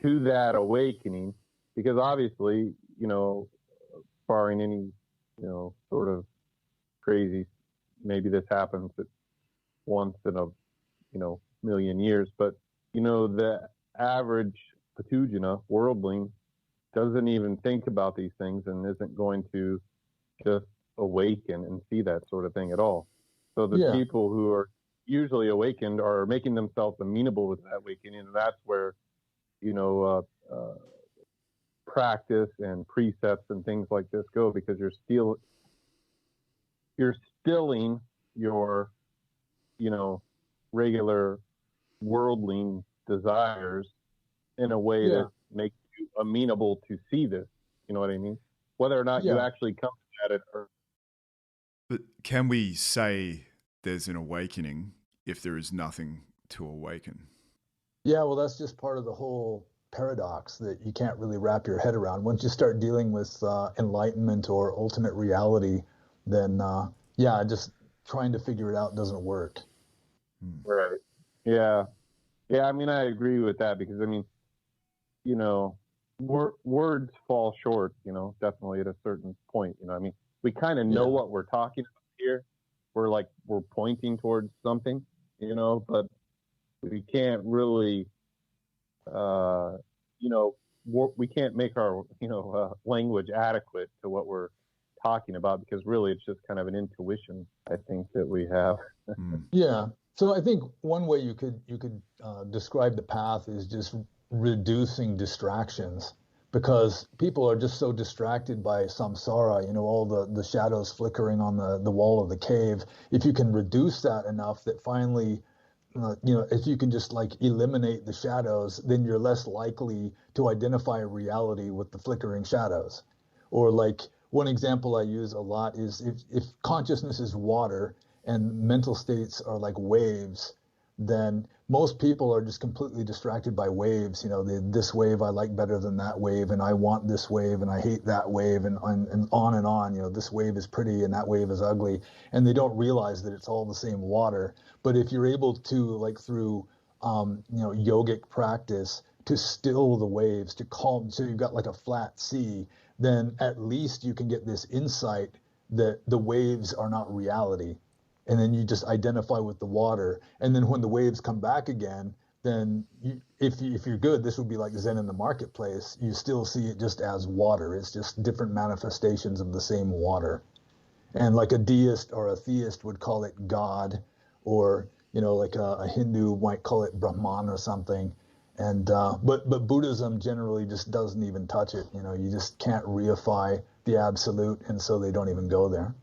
to that awakening, because obviously, barring any, sort of crazy, maybe this happens at once in a, million years, but the average Patujana worldling doesn't even think about these things and isn't going to just awaken and see that sort of thing at all. So the people who are usually awakened are making themselves amenable with that awakening, and that's where practice and precepts and things like this go, because you're stilling your regular worldling desires in a way that makes you amenable to see this. You know what I mean? Whether or not you actually come at it or. But can we say there's an awakening if there is nothing to awaken? Yeah, well, that's just part of the whole paradox that you can't really wrap your head around. Once you start dealing with enlightenment or ultimate reality, then just trying to figure it out doesn't work. Right. Yeah. Yeah, I mean, I agree with that, because, words fall short, definitely at a certain point. I mean, we kind of know what we're talking about here. We're pointing towards something, but we can't really, we can't make our, language adequate to what we're talking about, because really it's just kind of an intuition, I think, that we have. Yeah. So I think one way you could describe the path is just reducing distractions, because people are just so distracted by samsara, all the shadows flickering on the wall of the cave. If you can reduce that enough that finally, if you can just eliminate the shadows, then you're less likely to identify reality with the flickering shadows. Or one example I use a lot is if consciousness is water and mental states are like waves, then most people are just completely distracted by waves. This wave I like better than that wave, and I want this wave, and I hate that wave, and on and on. This wave is pretty and that wave is ugly, and they don't realize that it's all the same water. But if you're able to, through yogic practice, to still the waves, to calm, so you've got like a flat sea, then at least you can get this insight that the waves are not reality. And then you just identify with the water. And then when the waves come back again, then if you're good, this would be like Zen in the marketplace. You still see it just as water. It's just different manifestations of the same water. And like a deist or a theist would call it God, or, like a Hindu might call it Brahman or something. And but Buddhism generally just doesn't even touch it. You just can't reify the absolute, and so they don't even go there.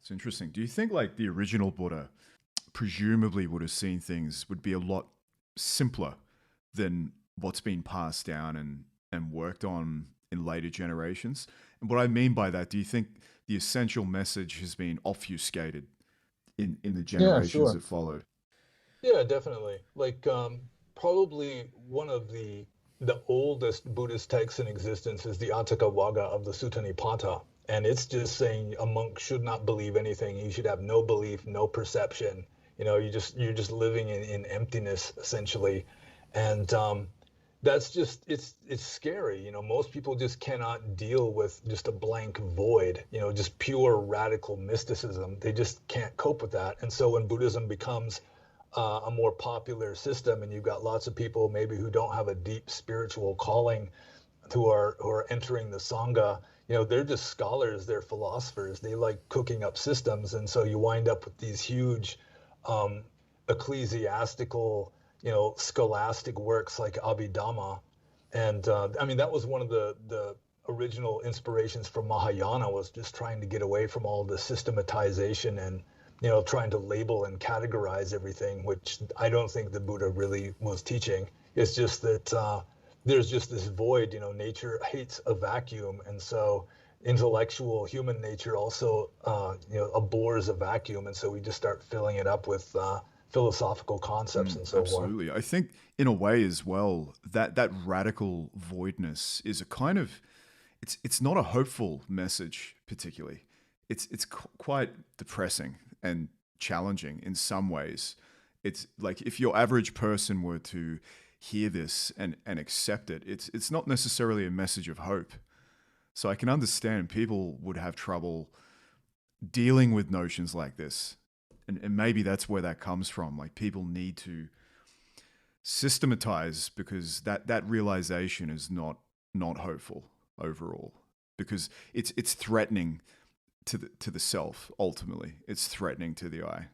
It's interesting. Do you think the original Buddha presumably would have seen things would be a lot simpler than what's been passed down and worked on in later generations? And what I mean by that, do you think the essential message has been obfuscated in the generations that followed? Yeah, definitely. Probably one of the oldest Buddhist texts in existence is the Atthakavagga of the Sutta Nipata. And it's just saying a monk should not believe anything. You should have no belief, no perception. You're just living in emptiness essentially. And that's just it's scary. Most people just cannot deal with just a blank void, just pure radical mysticism. They just can't cope with that. And so when Buddhism becomes a more popular system, and you've got lots of people maybe who don't have a deep spiritual calling, who are entering the Sangha, they're just scholars, they're philosophers, they like cooking up systems. And so you wind up with these huge ecclesiastical, scholastic works like Abhidhamma. And I mean, that was one of the original inspirations for Mahayana, was just trying to get away from all the systematization and, trying to label and categorize everything, which I don't think the Buddha really was teaching. It's just that there's just this void, nature hates a vacuum. And so intellectual human nature also, abhors a vacuum. And so we just start filling it up with philosophical concepts and so forth. Absolutely. I think in a way as well, that radical voidness is a kind of, it's not a hopeful message particularly. It's quite depressing and challenging in some ways. It's like if your average person were to hear this and accept it, it's not necessarily a message of hope. So I can understand people would have trouble dealing with notions like this. And maybe that's where that comes from. Like people need to systematize, because that realization is not hopeful overall, because it's threatening to the self. Ultimately, it's threatening to the I.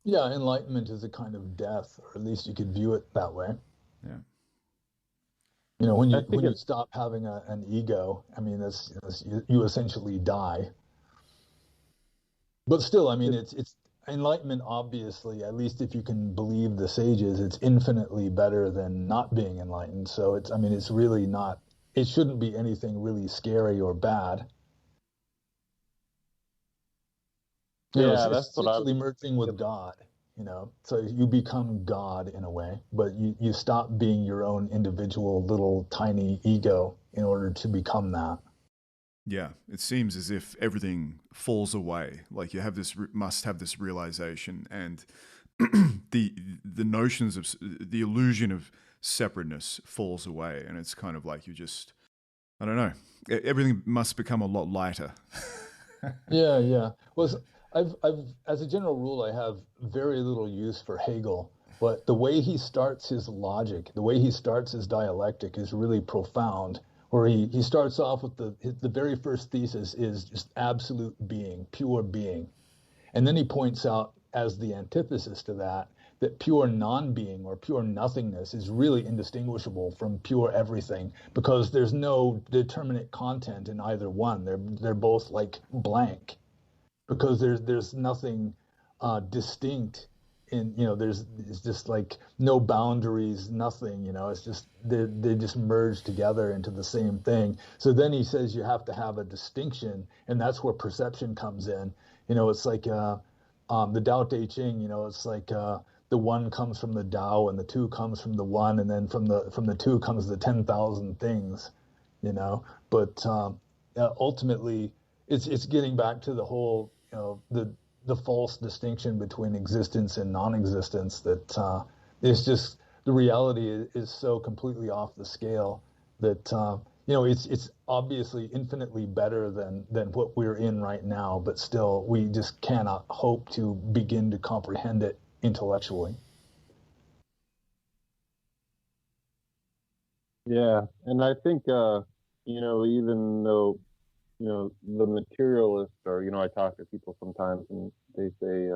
Yeah, enlightenment is a kind of death, or at least you could view it that way. Yeah. When you stop having an ego, I mean, you essentially die. But still, I mean, it's enlightenment, obviously, at least if you can believe the sages, it's infinitely better than not being enlightened. So it's really not, it shouldn't be anything really scary or bad. Yeah, it's essentially merging with God, so you become God in a way, but you stop being your own individual little tiny ego in order to become that. Yeah, it seems as if everything falls away. Like you must have this realization, and the notions of the illusion of separateness falls away, and it's kind of like you just, I don't know, everything must become a lot lighter. Yeah. Well, I've as a general rule, I have very little use for Hegel, but the way he starts his logic, the way he starts his dialectic is really profound. Where he starts off with the very first thesis is just absolute being, pure being. And then he points out as the antithesis to that pure non-being or pure nothingness is really indistinguishable from pure everything, because there's no determinate content in either one. They're both like blank, because there's nothing distinct in, it's just like no boundaries, nothing, it's just they just merge together into the same thing. So then he says you have to have a distinction, and that's where perception comes in. It's like the Tao Te Ching, it's like the one comes from the Tao and the two comes from the one, and then from the two comes the 10,000 things, but ultimately it's getting back to the whole, the false distinction between existence and non-existence, that it's just, the reality is so completely off the scale that it's obviously infinitely better than what we're in right now, but still we just cannot hope to begin to comprehend it intellectually. Yeah, and I think even though the materialists are, I talk to people sometimes and they say,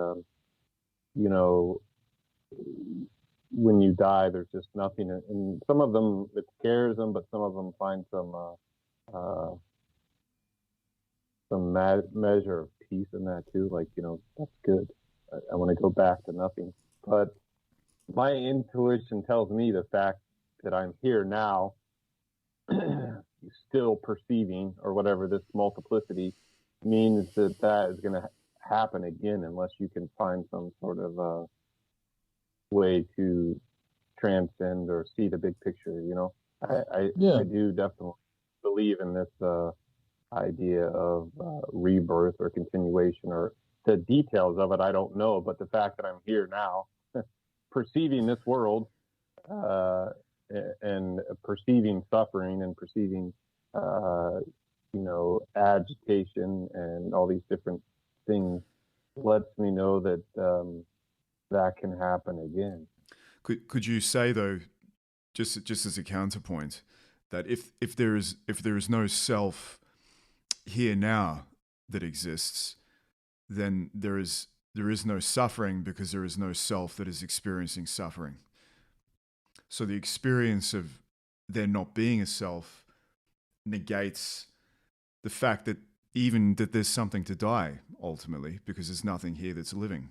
when you die, there's just nothing. And some of them, it scares them, but some of them find some measure of peace in that too. Like, that's good. I want to go back to nothing. But my intuition tells me the fact that I'm here now, still perceiving, or whatever, this multiplicity means that is going to happen again, unless you can find some sort of way to transcend or see the big picture. I do definitely believe in this idea of rebirth or continuation, or the details of it I don't know, but the fact that I'm here now, perceiving this world, and perceiving suffering and perceiving, agitation and all these different things, lets me know that that can happen again. Could you say, though, just as a counterpoint, that if there is no self here now that exists, then there is no suffering, because there is no self that is experiencing suffering. So the experience of there not being a self negates the fact that even that there's something to die ultimately, because there's nothing here that's living.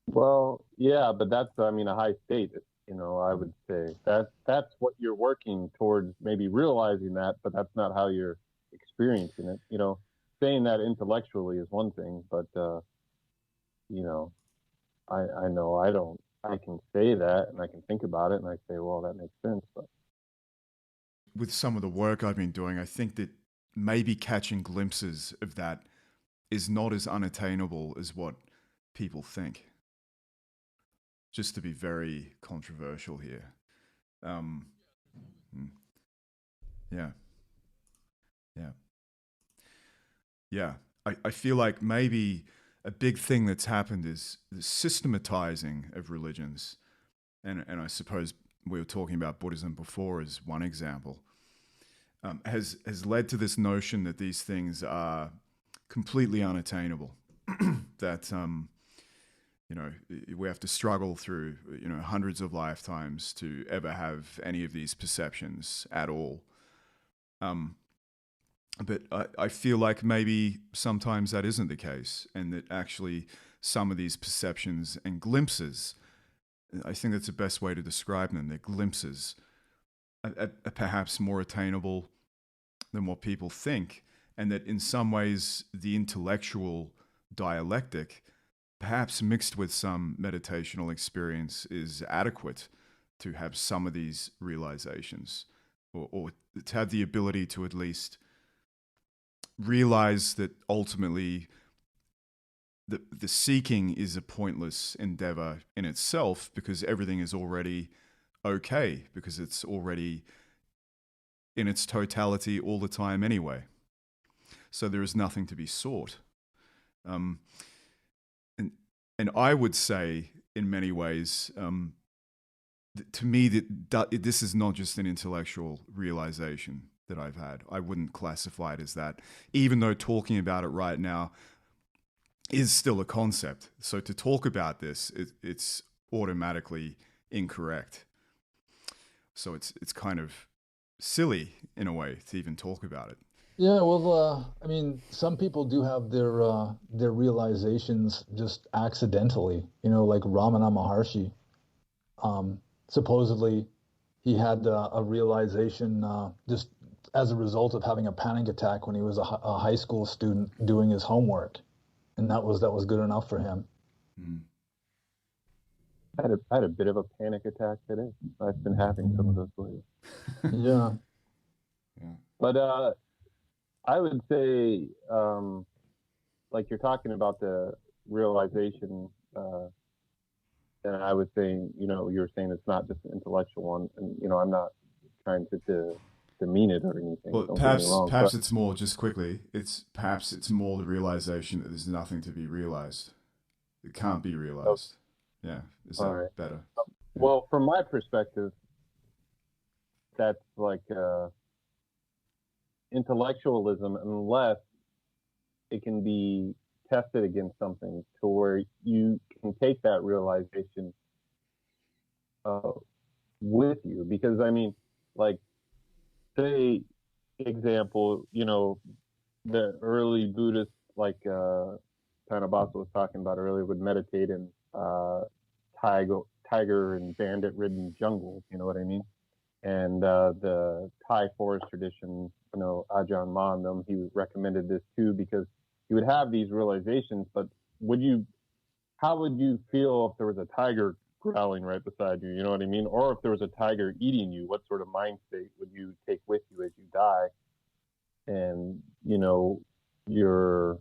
Well, yeah, but that's, a high state, I would say that's what you're working towards, maybe realizing that, but that's not how you're experiencing it. Saying that intellectually is one thing, but, I know I can say that and I can think about it and I say, well, that makes sense. But with some of the work I've been doing, I think that maybe catching glimpses of that is not as unattainable as what people think. Just to be very controversial here. Yeah. I feel like maybe a big thing that's happened is the systematizing of religions. And I suppose we were talking about Buddhism before as one example, has led to this notion that these things are completely unattainable, that we have to struggle through hundreds of lifetimes to ever have any of these perceptions at all. But I feel like maybe sometimes that isn't the case, and that actually some of these perceptions and glimpses, I think that's the best way to describe them, they're glimpses, are perhaps more attainable than what people think, and that in some ways the intellectual dialectic, perhaps mixed with some meditational experience, is adequate to have some of these realizations, or to have the ability to at least realize that ultimately the seeking is a pointless endeavor in itself, because everything is already okay, because it's already in its totality all the time anyway. So there is nothing to be sought. And I would say, in many ways, to me, that this is not just an intellectual realization that I've had. I wouldn't classify it as that, even though talking about it right now is still a concept. So to talk about this, it's automatically incorrect. So it's kind of silly in a way to even talk about it. Yeah, well, some people do have their realizations just accidentally. Like Ramana Maharshi. Supposedly, he had a realization just as a result of having a panic attack when he was a high school student doing his homework, and that was good enough for him. I had a bit of a panic attack today. I've been having some of those lately. Yeah. But I would say, like you're talking about the realization, and I was saying, you were saying it's not just an intellectual one, and I'm not trying to demean it or anything. Well, perhaps it's more, just quickly, it's more the realization that there's nothing to be realized. It can't be realized. Yeah, is that right? Better? Well, from my perspective, that's like intellectualism, unless it can be tested against something to where you can take that realization with you. Because like, say, example, the early Buddhists, like Pannobhasa was talking about earlier, would meditate in tiger and bandit-ridden jungles. You know what I mean? And the Thai forest tradition, Ajahn Ma and them, he recommended this too, because you would have these realizations, but how would you feel if there was a tiger growling right beside you? You know what I mean? Or if there was a tiger eating you, what sort of mind state would you take with you as you die? and you know, your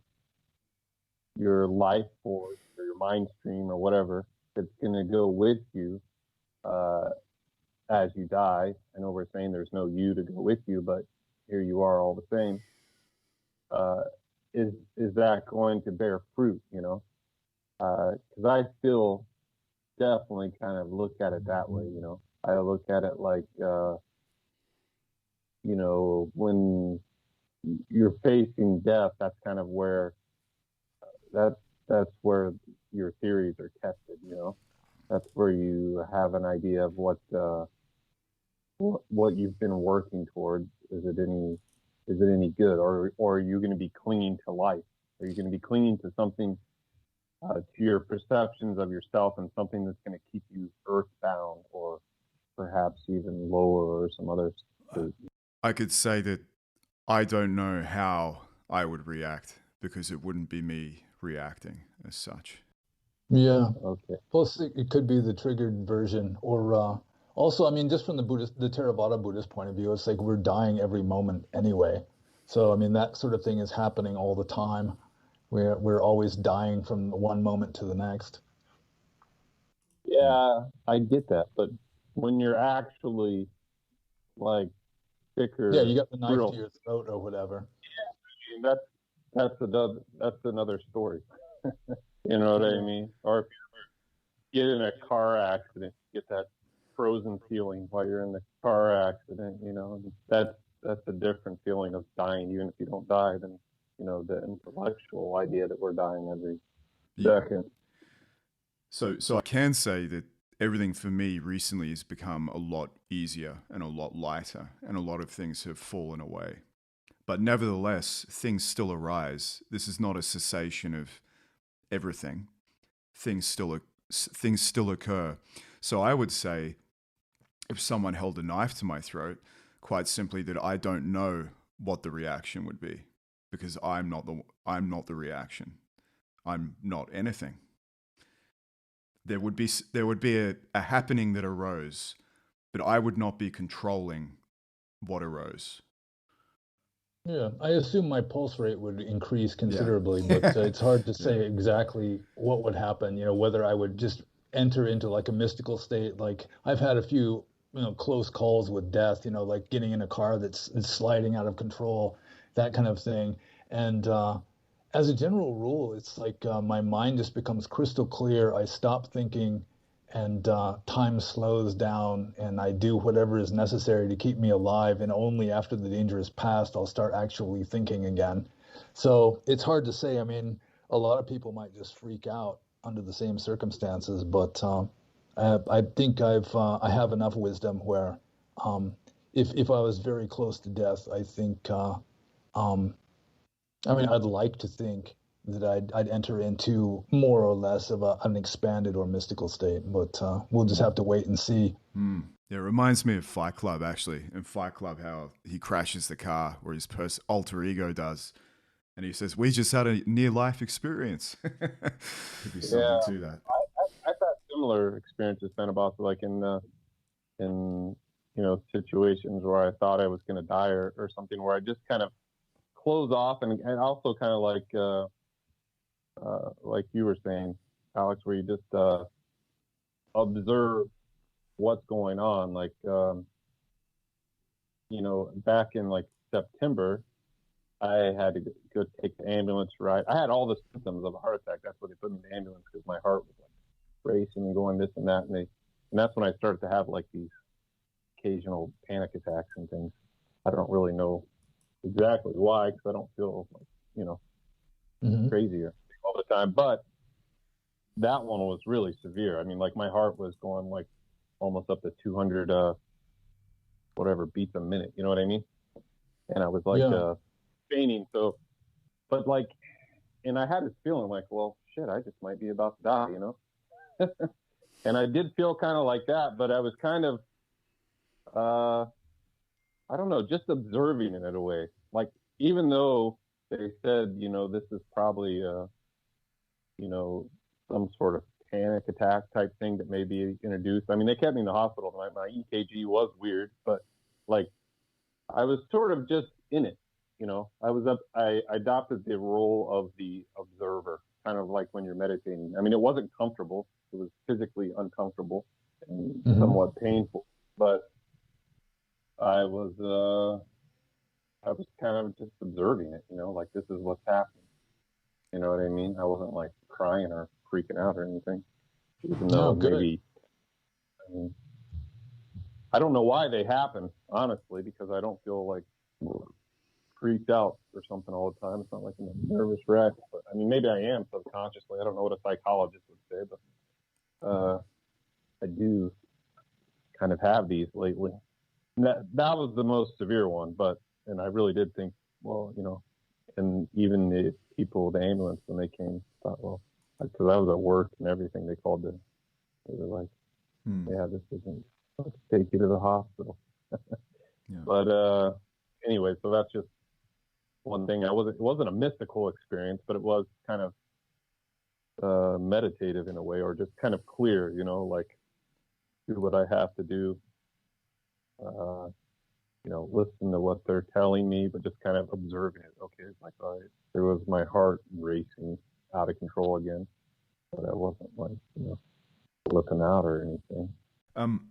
life force or your mind stream or whatever that's going to go with you as you die. I know we're saying there's no you to go with you, but here you are all the same. Is that going to bear fruit? You know, because I still definitely kind of look at it that way. You know, I look at it like you know, when you're facing death, that's kind of where that's where your theories are tested. You know, that's where you have an idea of what you've been working towards. Is it any good, or are you going to be clinging to life? Are you going to be clinging to something, to your perceptions of yourself, and something that's going to keep you earthbound, or perhaps even lower, or some other state? I could say that I don't know how I would react, because it wouldn't be me reacting as such. Yeah. Okay. Plus, it could be the triggered version, or also, I mean, just from the Theravada Buddhist point of view, it's like we're dying every moment anyway. So, I mean, that sort of thing is happening all the time. We're always dying from one moment to the next. Yeah, I get that, but when you're actually like thicker, Yeah, you got the knife real, to your throat or whatever. yeah, that's another story. You know what I mean? Or if you get in a car accident, you get that frozen feeling while you're in the car accident. You know, that's a different feeling of dying, even if you don't die, than you know, the intellectual idea that we're dying every second. So I can say that everything for me recently has become a lot easier and a lot lighter, and a lot of things have fallen away. But nevertheless, things still arise. This is not a cessation of everything. Things still occur. So I would say, if someone held a knife to my throat, quite simply that I don't know what the reaction would be, because I'm not the reaction. I'm not anything. There would be a happening that arose, but I would not be controlling what arose. Yeah, I assume my pulse rate would increase considerably, but it's hard to say exactly what would happen, you know, whether I would just enter into like a mystical state. Like I've had a few, you know, close calls with death, you know, like getting in a car that's sliding out of control, that kind of thing. And as a general rule, it's like my mind just becomes crystal clear. I stop thinking, and time slows down, and I do whatever is necessary to keep me alive. And only after the danger is past, I'll start actually thinking again. So it's hard to say. I mean, a lot of people might just freak out under the same circumstances, but I think I have enough wisdom where if I was very close to death, I think I mean, I'd like to think that I'd enter into more or less of an expanded or mystical state, but we'll just have to wait and see. Yeah, it reminds me of Fight Club, actually. In Fight Club, how he crashes the car, where his alter ego does, and he says, "We just had a near-life experience." Could be something to that. I've had similar experiences, Pannobhasa, like in you know, situations where I thought I was going to die or something, where I just kind of close off, and also kind of like you were saying, Alex, where you just observe what's going on. Like you know, back in like September, I had to go take the ambulance ride. I had all the symptoms of a heart attack. That's why they put me in the ambulance, because my heart was like racing and going this and that, and that's when I started to have like these occasional panic attacks and things. I don't really know exactly why, because I don't feel like, you know, crazy all the time. But that one was really severe. I mean, like my heart was going like almost up to 200 whatever beats a minute. You know what I mean? And I was like fainting. So, but like, and I had this feeling like, well, shit, I just might be about to die, you know? And I did feel kind of like that, but I was kind of, I don't know, just observing it in a way. Like, even though they said, you know, this is probably, you know, some sort of panic attack type thing that may be introduced. I mean, they kept me in the hospital. My EKG was weird, but like, I was sort of just in it, I adopted the role of the observer, kind of like when you're meditating. I mean, it wasn't comfortable. It was physically uncomfortable and somewhat painful, but I was kind of just observing it, like this is what's happening. You know what I mean? I wasn't like crying or freaking out or anything, even though maybe, I don't know why they happen, honestly, because I don't feel like freaked out or something all the time. It's not like I'm a nervous wreck, but I mean, maybe I am subconsciously. I don't know what a psychologist would say, but I do kind of have these lately. And that was the most severe one, and I really did think, well, and even the people, the ambulance, when they came, thought, well, because I was at work and everything, they were like, yeah, this isn't, let's take you to the hospital. Yeah. But anyway, so that's just one thing. It wasn't a mystical experience, but it was kind of meditative in a way, or just kind of clear, like do what I have to do, listen to what they're telling me, but just kind of observing it. Okay, it's like, all right, there was my heart racing out of control again, but I wasn't like, flipping out or anything.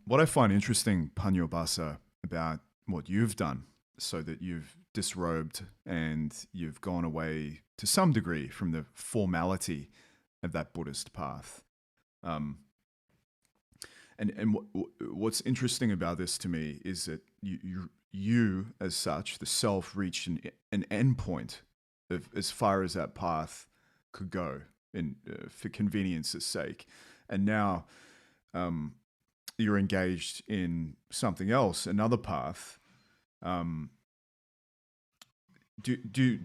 What I find interesting, Pannobhasa, about what you've done, so that you've disrobed and you've gone away to some degree from the formality of that Buddhist path. And what's interesting about this to me is that you as such, the self, reached an end point of as far as that path could go, for convenience's sake, and now you're engaged in something else, another path. Do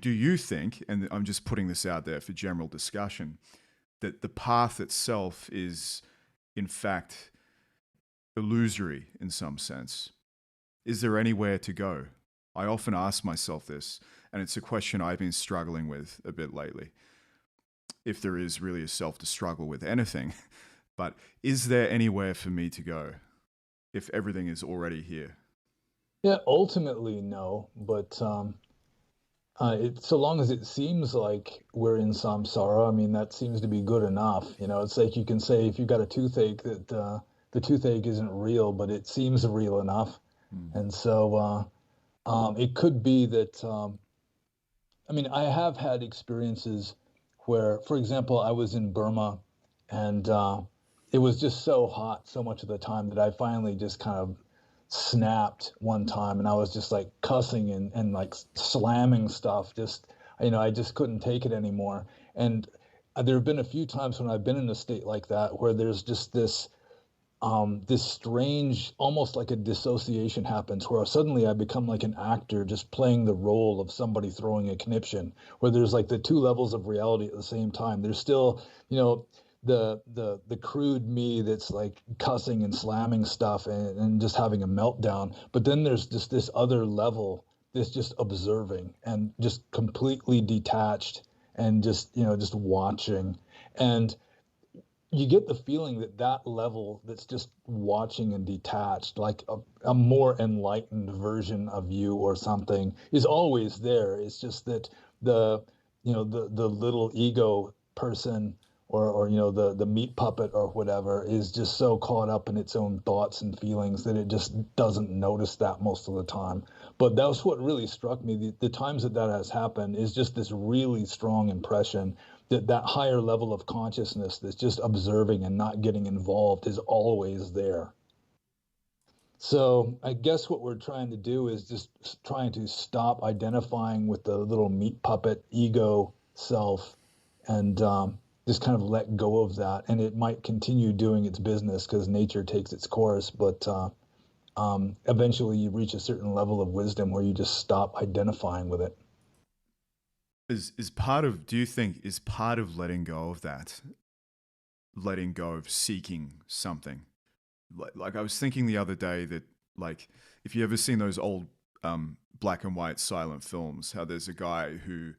you think, and I'm just putting this out there for general discussion, that the path itself is in fact illusory in some sense? Is there anywhere to go? I often ask myself this, and it's a question I've been struggling with a bit lately. If there is really a self to struggle with anything, but is there anywhere for me to go if everything is already here? Yeah, ultimately no, but so long as it seems like we're in samsara, I mean, that seems to be good enough. It's like you can say if you've got a toothache that the toothache isn't real, but it seems real enough. And so it could be that, I have had experiences where, for example, I was in Burma and it was just so hot so much of the time that I finally just kind of snapped one time, and I was just like cussing and like slamming stuff. I just couldn't take it anymore. And there have been a few times when I've been in a state like that where there's just this strange, almost like a dissociation happens, where suddenly I become like an actor just playing the role of somebody throwing a conniption, where there's like the two levels of reality at the same time. There's still, the crude me that's like cussing and slamming stuff and just having a meltdown. But then there's just this other level that's just observing and just completely detached and just watching. And you get the feeling that level that's just watching and detached, like a more enlightened version of you or something, is always there. It's just that the little ego person or the meat puppet or whatever is just so caught up in its own thoughts and feelings that it just doesn't notice that most of the time. But that was what really struck me. The times that has happened is just this really strong impression that higher level of consciousness that's just observing and not getting involved is always there. So I guess what we're trying to do is just trying to stop identifying with the little meat puppet ego self and just kind of let go of that. And it might continue doing its business because nature takes its course, but eventually you reach a certain level of wisdom where you just stop identifying with it. Do you think part of letting go of that, letting go of seeking something? Like I was thinking the other day that, like, if you ever seen those old black and white silent films, how there's a guy who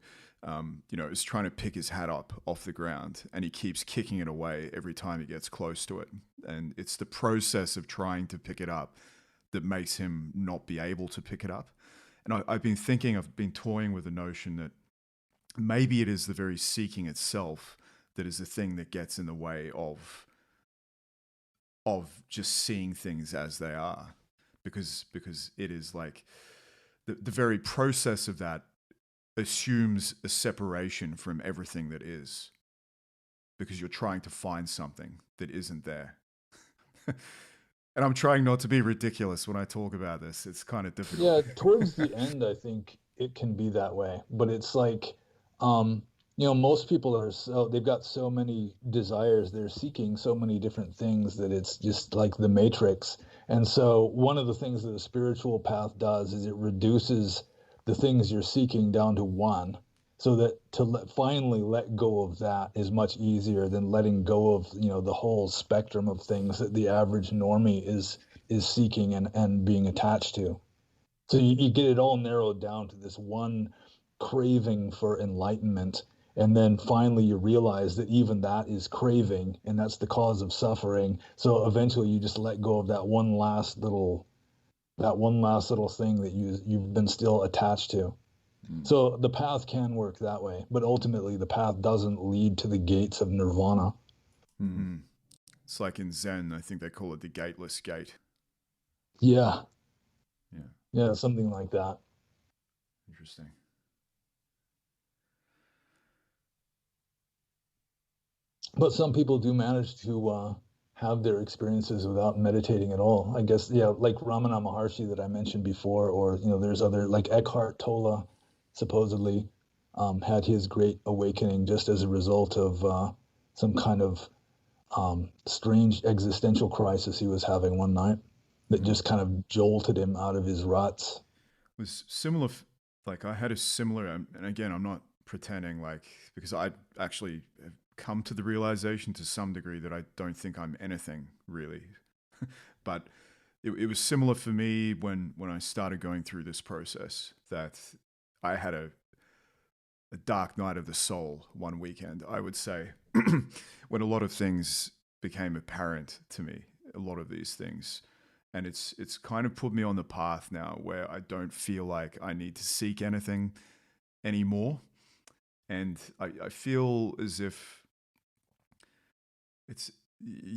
is trying to pick his hat up off the ground and he keeps kicking it away every time he gets close to it. And it's the process of trying to pick it up that makes him not be able to pick it up. And I've been toying with the notion that maybe it is the very seeking itself that is the thing that gets in the way of just seeing things as they are, because it is like the very process of that assumes a separation from everything that is, because you're trying to find something that isn't there. And I'm trying not to be ridiculous when I talk about this. It's kind of difficult. Yeah, towards the end, I think it can be that way. But it's like, most people they've got so many desires. They're seeking so many different things that it's just like the Matrix. And so one of the things that the spiritual path does is it reduces the things you're seeking down to one, so that finally let go of that is much easier than letting go of, the whole spectrum of things that the average normie is seeking and being attached to. So you get it all narrowed down to this one craving for enlightenment. And then finally you realize that even that is craving, and that's the cause of suffering. So eventually you just let go of that one last little thing that you've been still attached to. So the path can work that way, but ultimately the path doesn't lead to the gates of nirvana. Mm-hmm. It's like in Zen, I think they call it the gateless gate. Yeah, something like that. Interesting. But some people do manage to have their experiences without meditating at all. I guess, like Ramana Maharshi that I mentioned before, or, there's other, like Eckhart Tolle supposedly had his great awakening just as a result of some kind of strange existential crisis he was having one night that just kind of jolted him out of his ruts. It was similar, like I had a similar, and again, I'm not pretending, like, because I actually have come to the realization to some degree that I don't think I'm anything really. But it was similar for me when I started going through this process, that I had a dark night of the soul one weekend, I would say, when a lot of things became apparent to me, a lot of these things. And it's kind of put me on the path now where I don't feel like I need to seek anything anymore. And I feel as if it's,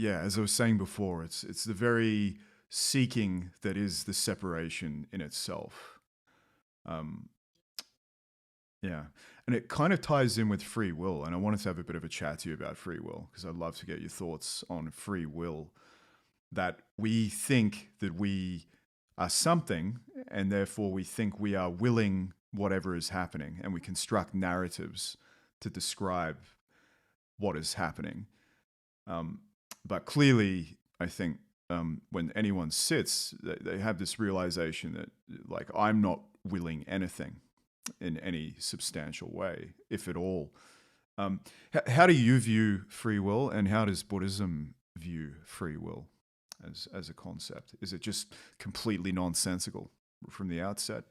as I was saying before, it's the very seeking that is the separation in itself. And it kind of ties in with free will. And I wanted to have a bit of a chat to you about free will, because I'd love to get your thoughts on free will. That we think that we are something, and therefore we think we are willing whatever is happening, and we construct narratives to describe what is happening. But clearly, I think when anyone sits, they have this realization that, like, I'm not willing anything in any substantial way, if at all. How do you view free will, and how does Buddhism view free will as a concept? Is it just completely nonsensical from the outset?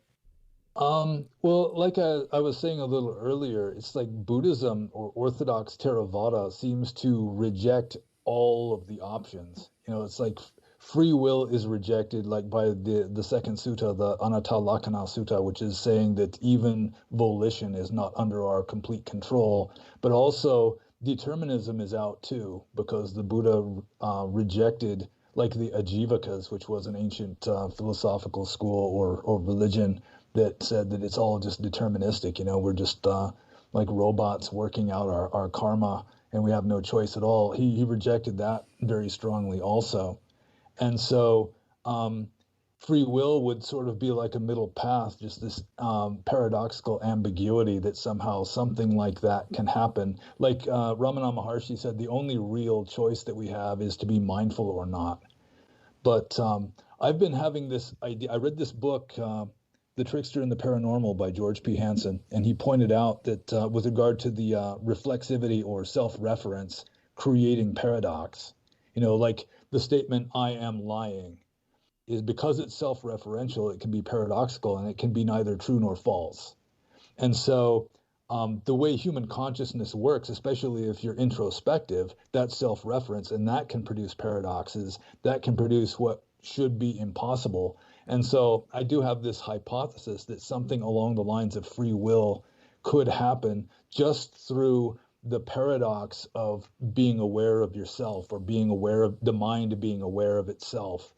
Well, like I was saying a little earlier, it's like Buddhism or Orthodox Theravada seems to reject all of the options. It's like free will is rejected, like by the second sutta, the Anatta Lakkhana Sutta, which is saying that even volition is not under our complete control. But also determinism is out too, because the Buddha rejected, like, the Ajivakas, which was an ancient philosophical school or religion that said that it's all just deterministic. We're just like robots working out our karma, and we have no choice at all. He rejected that very strongly also. And so free will would sort of be like a middle path, just this paradoxical ambiguity that somehow something like that can happen. Like Ramana Maharshi said, the only real choice that we have is to be mindful or not. But I've been having this idea. I read this book, The Trickster and the Paranormal by George P. Hansen, and he pointed out that with regard to the reflexivity or self-reference creating paradox, like the statement, I am lying, is because it's self-referential, it can be paradoxical, and it can be neither true nor false. And so the way human consciousness works, especially if you're introspective, that's self-reference, and that can produce paradoxes, that can produce what should be impossible. And so I do have this hypothesis that something along the lines of free will could happen just through the paradox of being aware of yourself, or being aware of the mind being aware of itself,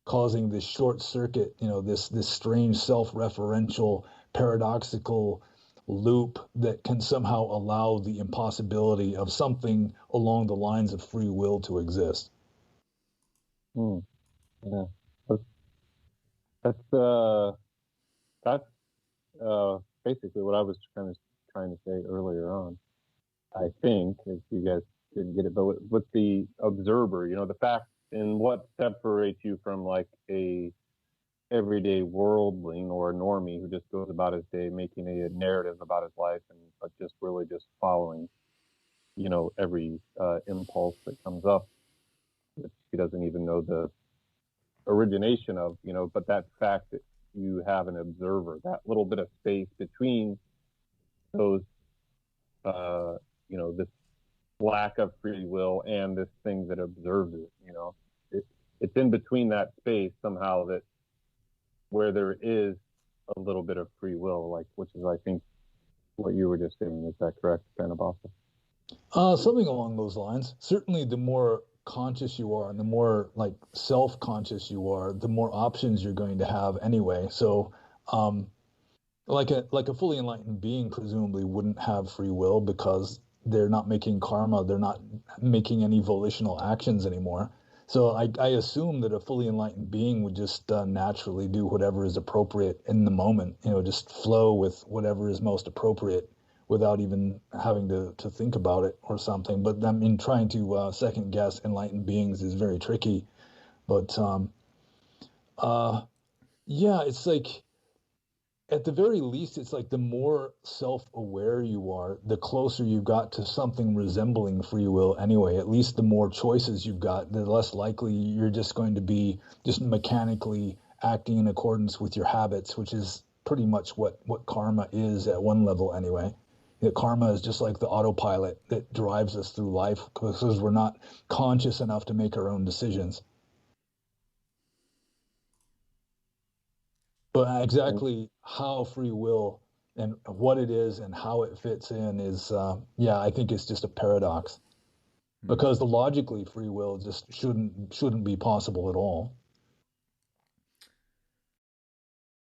causing this short circuit, this strange self-referential, paradoxical loop that can somehow allow the impossibility of something along the lines of free will to exist. Yeah. That's basically what I was kind of trying to say earlier on. I think, if you guys didn't get it, but with the observer, the fact and what separates you from like a everyday worldling or a normie who just goes about his day making a narrative about his life but just really just following, every impulse that comes up, which he doesn't even know the origination of, but that fact that you have an observer, that little bit of space between those, this lack of free will and this thing that observes it, it's in between that space somehow that where there is a little bit of free will, which is, I think, what you were just saying. Is that correct, Pannobhasa? Something along those lines. Certainly, the more conscious you are and the more self-conscious you are, the more options you're going to have anyway. So like a fully enlightened being presumably wouldn't have free will because they're not making karma, they're not making any volitional actions anymore. So I assume that a fully enlightened being would just naturally do whatever is appropriate in the moment, just flow with whatever is most appropriate without even having to think about it or something. But I mean, trying to second guess enlightened beings is very tricky. But yeah, it's like, at the very least, it's like the more self-aware you are, the closer you've got to something resembling free will anyway. At least the more choices you've got, the less likely you're just going to be just mechanically acting in accordance with your habits, which is pretty much what karma is at one level anyway. Karma is just like the autopilot that drives us through life because we're not conscious enough to make our own decisions. But exactly how free will and what it is and how it fits in is, I think it's just a paradox. Because logically, free will just shouldn't be possible at all.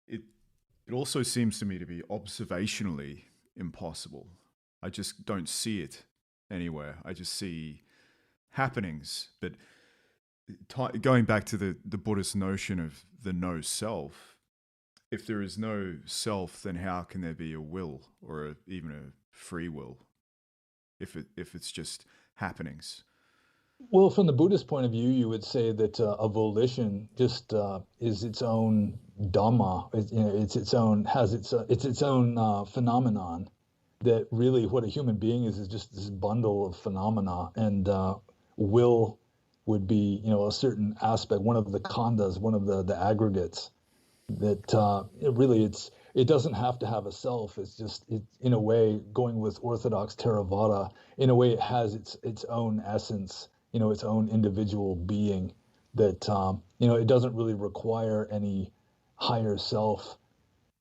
It also seems to me to be observationally impossible. I just don't see it anywhere. I just see happenings. But going back to the Buddhist notion of the no self, if there is no self, then how can there be a will or even a free will if it's just happenings? Well, from the Buddhist point of view, you would say that a volition just is its own dhamma. It's its own phenomenon. That really, what a human being is just this bundle of phenomena, and will would be a certain aspect, one of the khandhas, one of the aggregates. That it doesn't have to have a self. It's just in a way, going with Orthodox Theravada, in a way it has its own essence, its own individual being. That it doesn't really require any higher self.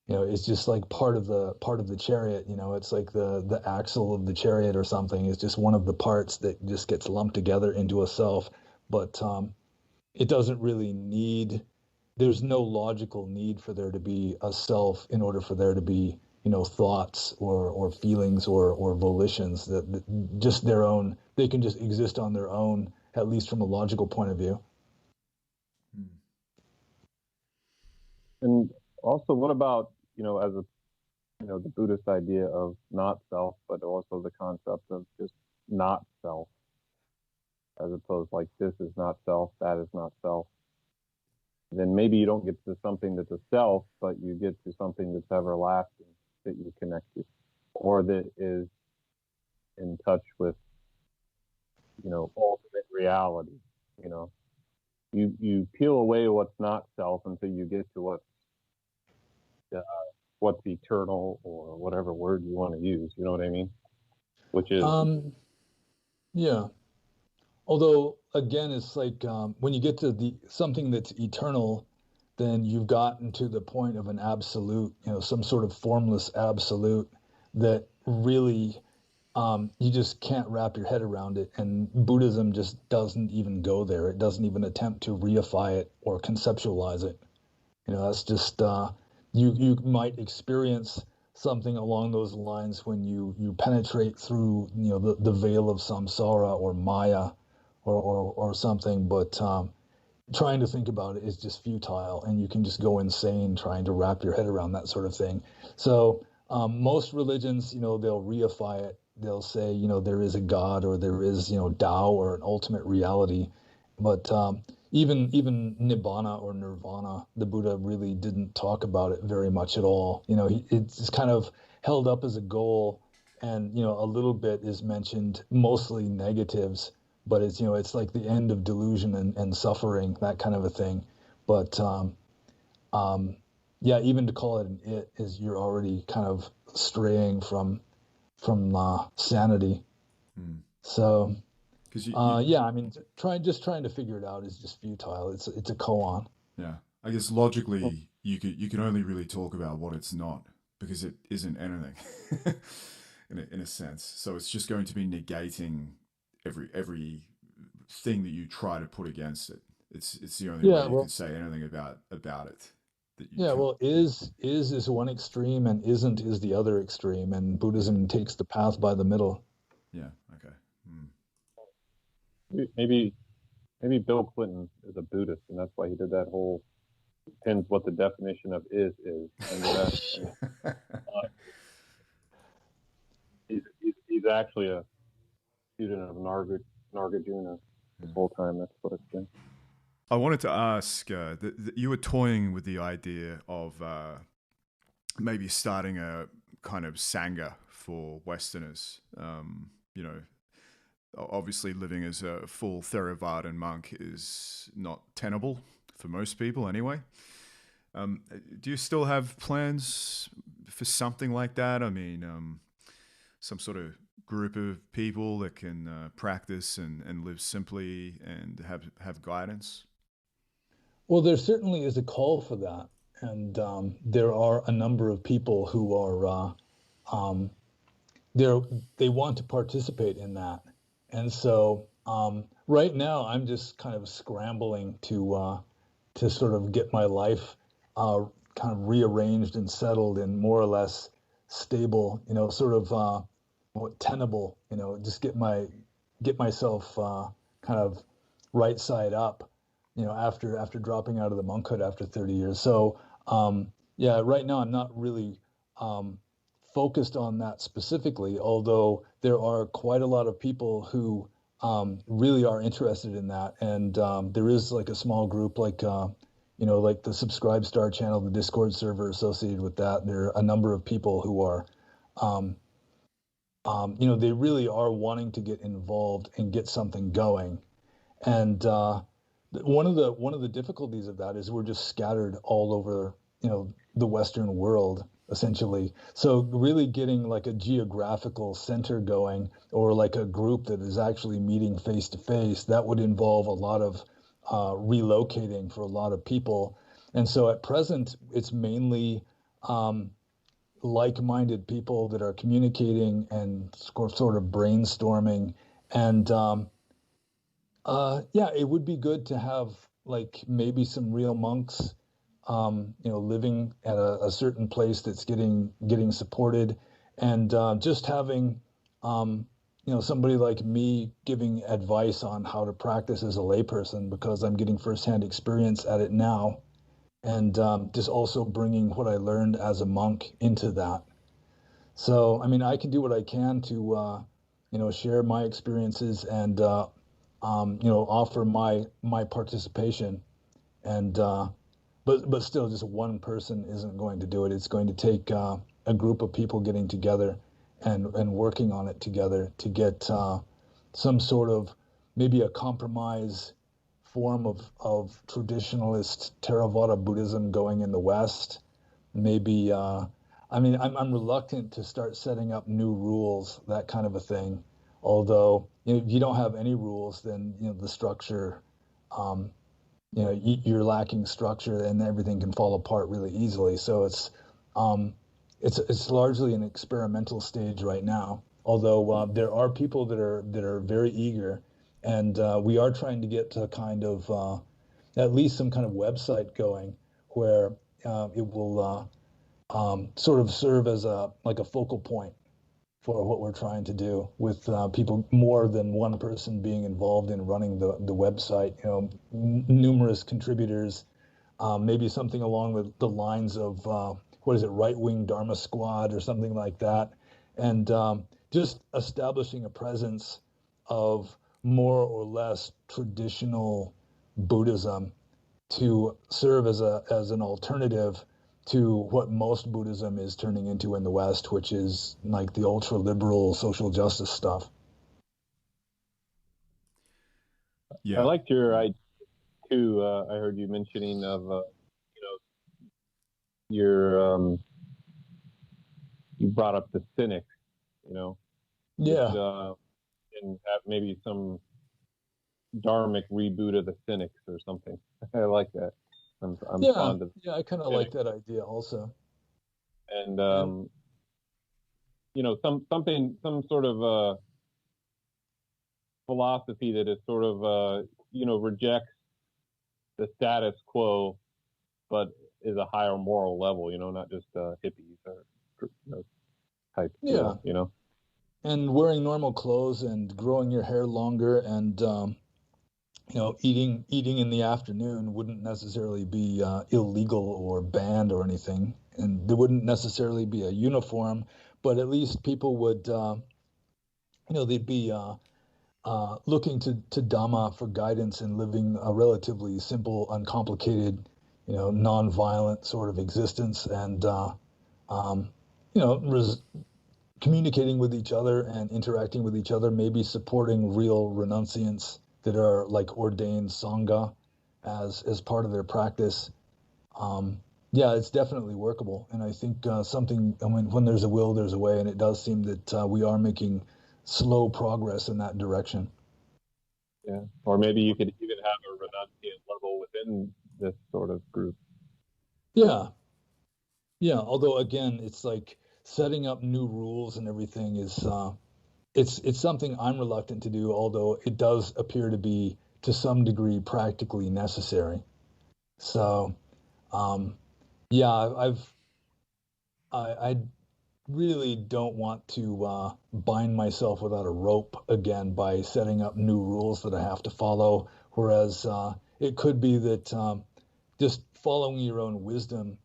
It's just like part of the chariot. It's like the axle of the chariot or something. It's just one of the parts that just gets lumped together into a self. But it doesn't really need. There's no logical need for there to be a self in order for there to be, thoughts or feelings or volitions that just their own. They can just exist on their own, at least from a logical point of view. And also, what about, as the Buddhist idea of not self, but also the concept of just not self, as opposed like this is not self, that is not self. Then maybe you don't get to something that's a self, but you get to something that's everlasting that you connect to, or that is in touch with, ultimate reality. You peel away what's not self until you get to what's eternal, or whatever word you want to use. You know what I mean? Which is yeah. Although again, it's like when you get to something that's eternal, then you've gotten to the point of an absolute, some sort of formless absolute that really you just can't wrap your head around it. And Buddhism just doesn't even go there. It doesn't even attempt to reify it or conceptualize it. That's just, you might experience something along those lines when you penetrate through, the veil of samsara or Maya or something. But trying to think about it is just futile, and you can just go insane trying to wrap your head around that sort of thing. So most religions, they'll reify it. They'll say, there is a God, or there is, Tao, or an ultimate reality. But even Nibbana or Nirvana, the Buddha really didn't talk about it very much at all. It's kind of held up as a goal, and, a little bit is mentioned, mostly negatives, but it's, it's like the end of delusion and suffering, that kind of a thing. But yeah, even to call it an it is, you're already kind of straying from sanity. So yeah, I mean, trying to figure it out is just futile. It's a koan. Yeah, I guess logically you can only really talk about what it's not, because it isn't anything in a sense. So it's just going to be negating every thing that you try to put against it. It's the only way you can say anything about it. Well, is one extreme, and isn't is the other extreme, and Buddhism takes the path by the middle. Yeah. Okay. Maybe Bill Clinton is a Buddhist, and that's why he did that whole depends what the definition of is. He's actually a student of Nagarjuna this whole time. That's what it's been. I wanted to ask, you were toying with the idea of maybe starting a kind of Sangha for Westerners. Obviously living as a full Theravadan monk is not tenable for most people anyway. Do you still have plans for something like that? I mean, some sort of group of people that can practice and live simply and have guidance? Well, there certainly is a call for that. And there are a number of people who are, they want to participate in that. And so right now I'm just kind of scrambling to sort of get my life kind of rearranged and settled and more or less stable, sort of tenable, just get myself kind of right side up, after dropping out of the monkhood after 30 years. So yeah, right now I'm not really focused on that specifically, although there are quite a lot of people who really are interested in that. And there is like a small group, like, like the Subscribe Star channel, the Discord server associated with that. There are a number of people who are, they really are wanting to get involved and get something going. And one of the difficulties of that is we're just scattered all over, the Western world, essentially. So really getting like a geographical center going, or like a group that is actually meeting face to face, that would involve a lot of relocating for a lot of people. And so at present, it's mainly like-minded people that are communicating and sort of brainstorming. And yeah, it would be good to have like maybe some real monks, living at a certain place that's getting supported, and just having, somebody like me giving advice on how to practice as a layperson, because I'm getting firsthand experience at it now, and just also bringing what I learned as a monk into that. So, I mean, I can do what I can to, share my experiences and, offer my participation, and but still, just one person isn't going to do it. It's going to take a group of people getting together and working on it together to get some sort of maybe a compromise form of traditionalist Theravada Buddhism going in the West. Maybe, I'm reluctant to start setting up new rules, that kind of a thing. Although, if you don't have any rules, then, the structure you're lacking structure and everything can fall apart really easily. So it's largely an experimental stage right now. Although there are people that are very eager, and we are trying to get to kind of at least some kind of website going where it will sort of serve as a focal point for what we're trying to do, with people, more than one person being involved in running the website. Numerous contributors, maybe something along the lines of what is it, Right Wing Dharma Squad or something like that, and just establishing a presence of more or less traditional Buddhism to serve as an alternative to what most Buddhism is turning into in the West, which is like the ultra-liberal social justice stuff. Yeah, I liked your idea too. I heard you mentioning of you brought up the cynics, Yeah. Which, and have maybe some dharmic reboot of the cynics or something. I like that. I'm fond of. Yeah, I kind of like that idea also. And some sort of philosophy that is sort of rejects the status quo, but is a higher moral level. Not just hippies or type. And wearing normal clothes and growing your hair longer and eating in the afternoon wouldn't necessarily be illegal or banned or anything, and there wouldn't necessarily be a uniform, but at least people would, they'd be looking to Dhamma for guidance and living a relatively simple, uncomplicated, non-violent sort of existence, and communicating with each other and interacting with each other, maybe supporting real renunciants that are like ordained Sangha as part of their practice. Yeah, it's definitely workable. And I think when there's a will, there's a way. And it does seem that we are making slow progress in that direction. Yeah. Or maybe you could even have a renunciant level within this sort of group. Yeah. Yeah. Although, again, it's like setting up new rules and everything is, it's something I'm reluctant to do, although it does appear to be, to some degree, practically necessary. So, yeah, I really don't want to bind myself without a rope again by setting up new rules that I have to follow. Whereas it could be that just following your own wisdom,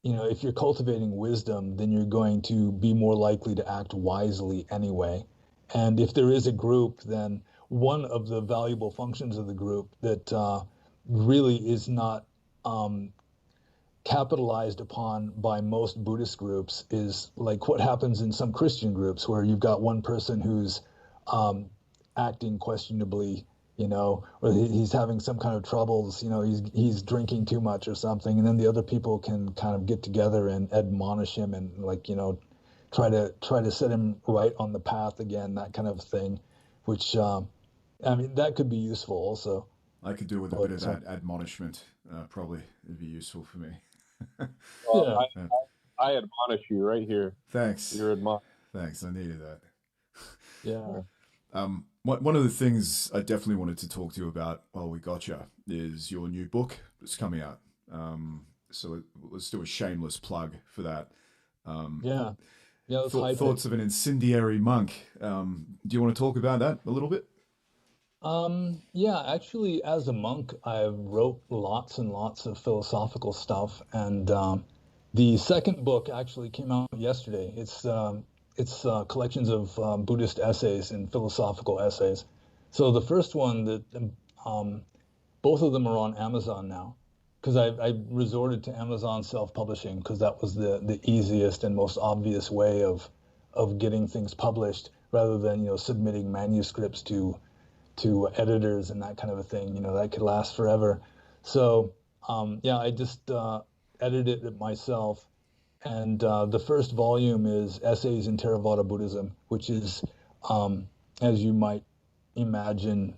if you're cultivating wisdom, then you're going to be more likely to act wisely anyway. And if there is a group, then one of the valuable functions of the group that really is not capitalized upon by most Buddhist groups is like what happens in some Christian groups, where you've got one person who's acting questionably, or he's having some kind of troubles, he's drinking too much or something, and then the other people can kind of get together and admonish him and try to set him right on the path again, that kind of thing, which that could be useful also. I could do with a bit of that admonishment. Probably it'd be useful for me. Well, yeah. I admonish you right here. Thanks. You're admonished. Thanks. I needed that. Yeah. One of the things I definitely wanted to talk to you about while we got you is your new book that's coming out. So let's do a shameless plug for that. Yeah. Thoughts of an Incendiary Monk. Do you want to talk about that a little bit? Yeah, actually, as a monk, I wrote lots and lots of philosophical stuff, and the second book actually came out yesterday. It's collections of Buddhist essays and philosophical essays. So the first one, both of them are on Amazon now, because I resorted to Amazon self-publishing because that was the easiest and most obvious way of getting things published, rather than submitting manuscripts to editors and that kind of a thing, that could last forever. So I just edited it myself, and the first volume is Essays in Theravada Buddhism, which is, as you might imagine,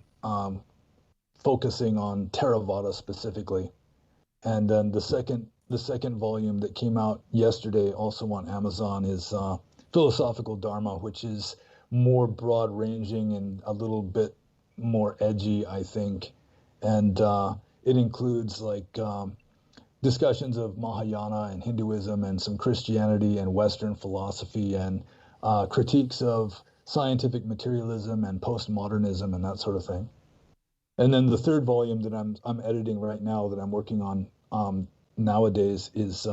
focusing on Theravada specifically. And then the second volume that came out yesterday, also on Amazon, is Philosophical Dharma, which is more broad-ranging and a little bit more edgy, I think. And it includes like discussions of Mahayana and Hinduism and some Christianity and Western philosophy and critiques of scientific materialism and postmodernism and that sort of thing. And then the third volume that I'm editing right now, that I'm working on nowadays, is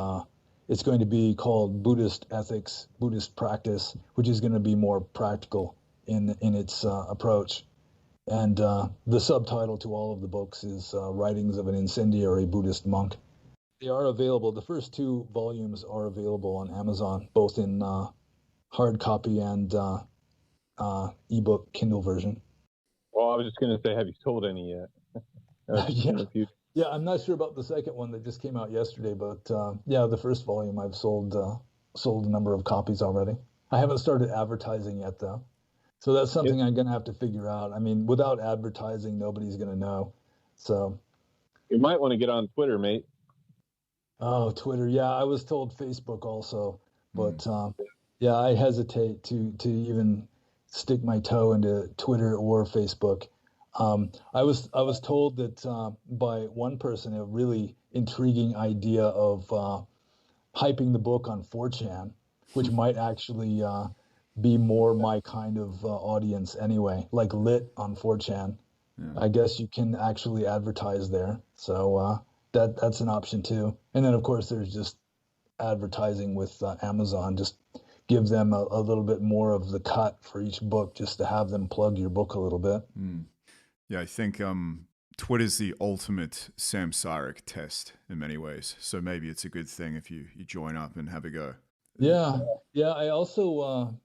it's going to be called Buddhist Ethics, Buddhist Practice, which is going to be more practical in its approach. And the subtitle to all of the books is Writings of an Incendiary Buddhist Monk. They are available. The first 2 volumes are available on Amazon, both in hard copy and ebook Kindle version. Well, I was just going to say, have you sold any yet? Yeah, I'm not sure about the second one that just came out yesterday, but yeah, the first volume I've sold a number of copies already. I haven't started advertising yet, though. So that's something I'm going to have to figure out. I mean, without advertising, nobody's going to know. So you might want to get on Twitter, mate. Oh, Twitter. Yeah, I was told Facebook also, but yeah, I hesitate to even stick my toe into Twitter or Facebook. I was told that by one person, a really intriguing idea of hyping the book on 4chan, which might actually be more my kind of audience anyway, like Lit on 4chan. Yeah. I guess you can actually advertise there. So that's an option too. And then, of course, there's just advertising with Amazon. Just give them a little bit more of the cut for each book, just to have them plug your book a little bit. Yeah, I think Twitter's the ultimate samsaric test in many ways. So maybe it's a good thing if you join up and have a go. Yeah. I also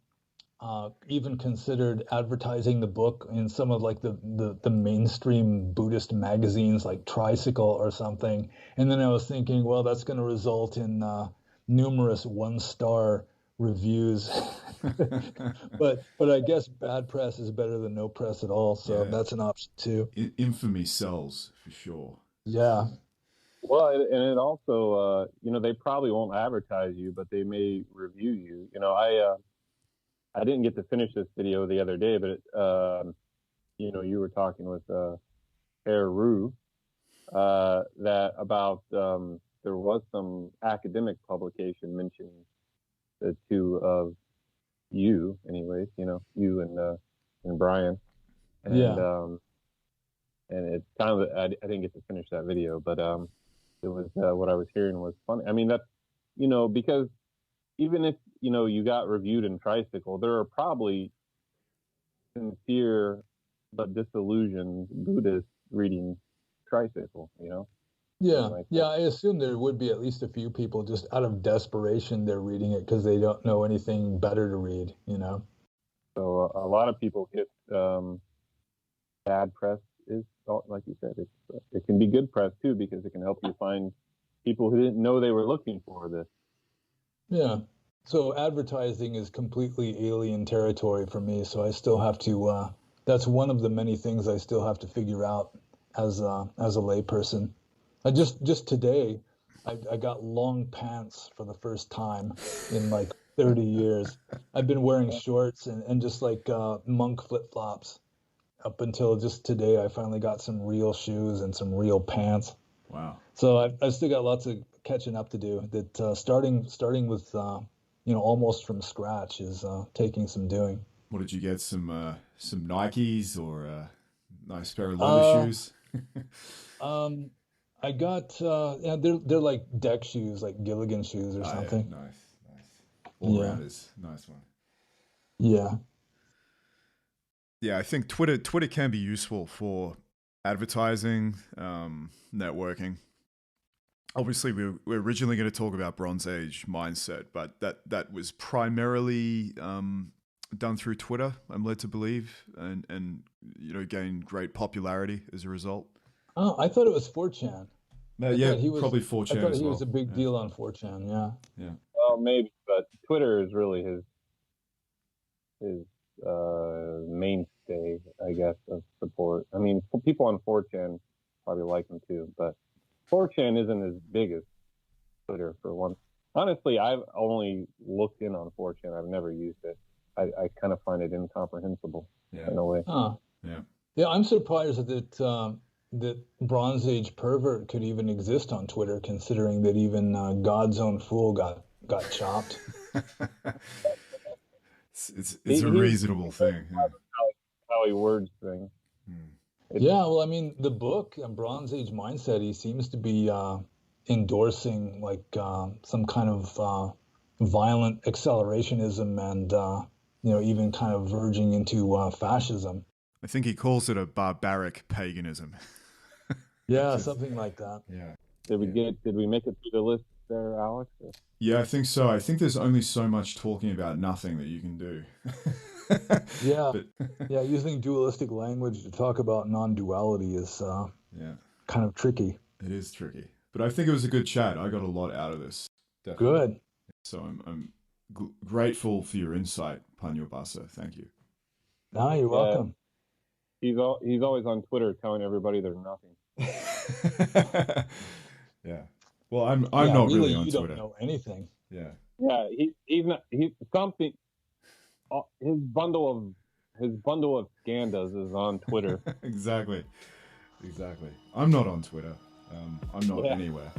even considered advertising the book in some of like the mainstream Buddhist magazines, like Tricycle or something. And then I was thinking, well, that's going to result in numerous 1-star reviews. but I guess bad press is better than no press at all. So yeah, that's an option too. Infamy sells for sure. Yeah. Well, and it also, they probably won't advertise you, but they may review you. I didn't get to finish this video the other day, but you were talking with Herr Rue that about there was some academic publication mentioning the two of you, anyways. You and Brian, and and it's kind of I didn't get to finish that video, but it was what I was hearing was funny. I mean, that's because even if you got reviewed in Tricycle, there are probably sincere but disillusioned Buddhists reading Tricycle. Yeah, I assume there would be at least a few people just out of desperation they're reading it because they don't know anything better to read. So a lot of people get bad press is, like you said, it can be good press too, because it can help you find people who didn't know they were looking for this. Yeah. So advertising is completely alien territory for me. So I still have to, that's one of the many things I still have to figure out as a layperson. Just today, I got long pants for the first time in like 30 years. I've been wearing shorts and just like monk flip-flops up until just today. I finally got some real shoes and some real pants. Wow. So I've still got lots of catching up to do. That starting with almost from scratch is taking some doing. What did you get? Some Nikes or a nice pair of leather shoes? I got they're like deck shoes, like Gilligan shoes or something. Yeah, nice. All rounders, nice one. Yeah. Yeah, I think Twitter can be useful for advertising, networking. Obviously, we're originally going to talk about Bronze Age mindset, but that was primarily done through Twitter, I'm led to believe, and gained great popularity as a result. Oh, I thought it was 4chan. Probably 4chan. I thought as he well. was a big deal on 4chan. Yeah. Yeah. Well, maybe, but Twitter is really his main mainstay, I guess, of support. I mean, people on 4chan probably like him too, but 4chan isn't as big as Twitter for one. Honestly, I've only looked in on 4chan. I've never used it. I kind of find it incomprehensible in a way. Yeah, I'm surprised that that Bronze Age pervert could even exist on Twitter, considering that even God's own fool got chopped. It's a reasonable thing. Yeah. How he words things. Yeah, well, I mean, the book, Bronze Age Mindset, he seems to be endorsing like some kind of violent accelerationism and, even kind of verging into fascism. I think he calls it a barbaric paganism. Yeah, something like that. Yeah. Did we make it through the list there, Alex? Yeah, I think so. I think there's only so much talking about nothing that you can do. Yeah, yeah. Using dualistic language to talk about non-duality is kind of tricky. It is tricky, but I think it was a good chat. I got a lot out of this. Definitely. Good. So I'm grateful for your insight, Pannobhasa. Thank you. No, you're welcome. He's always on Twitter telling everybody they're nothing. Yeah. Well, I'm not really on you Twitter. Don't know anything. Yeah. Yeah, he's not. He's something. His bundle of scandas is on Twitter. Exactly. I'm not on Twitter. I'm not anywhere.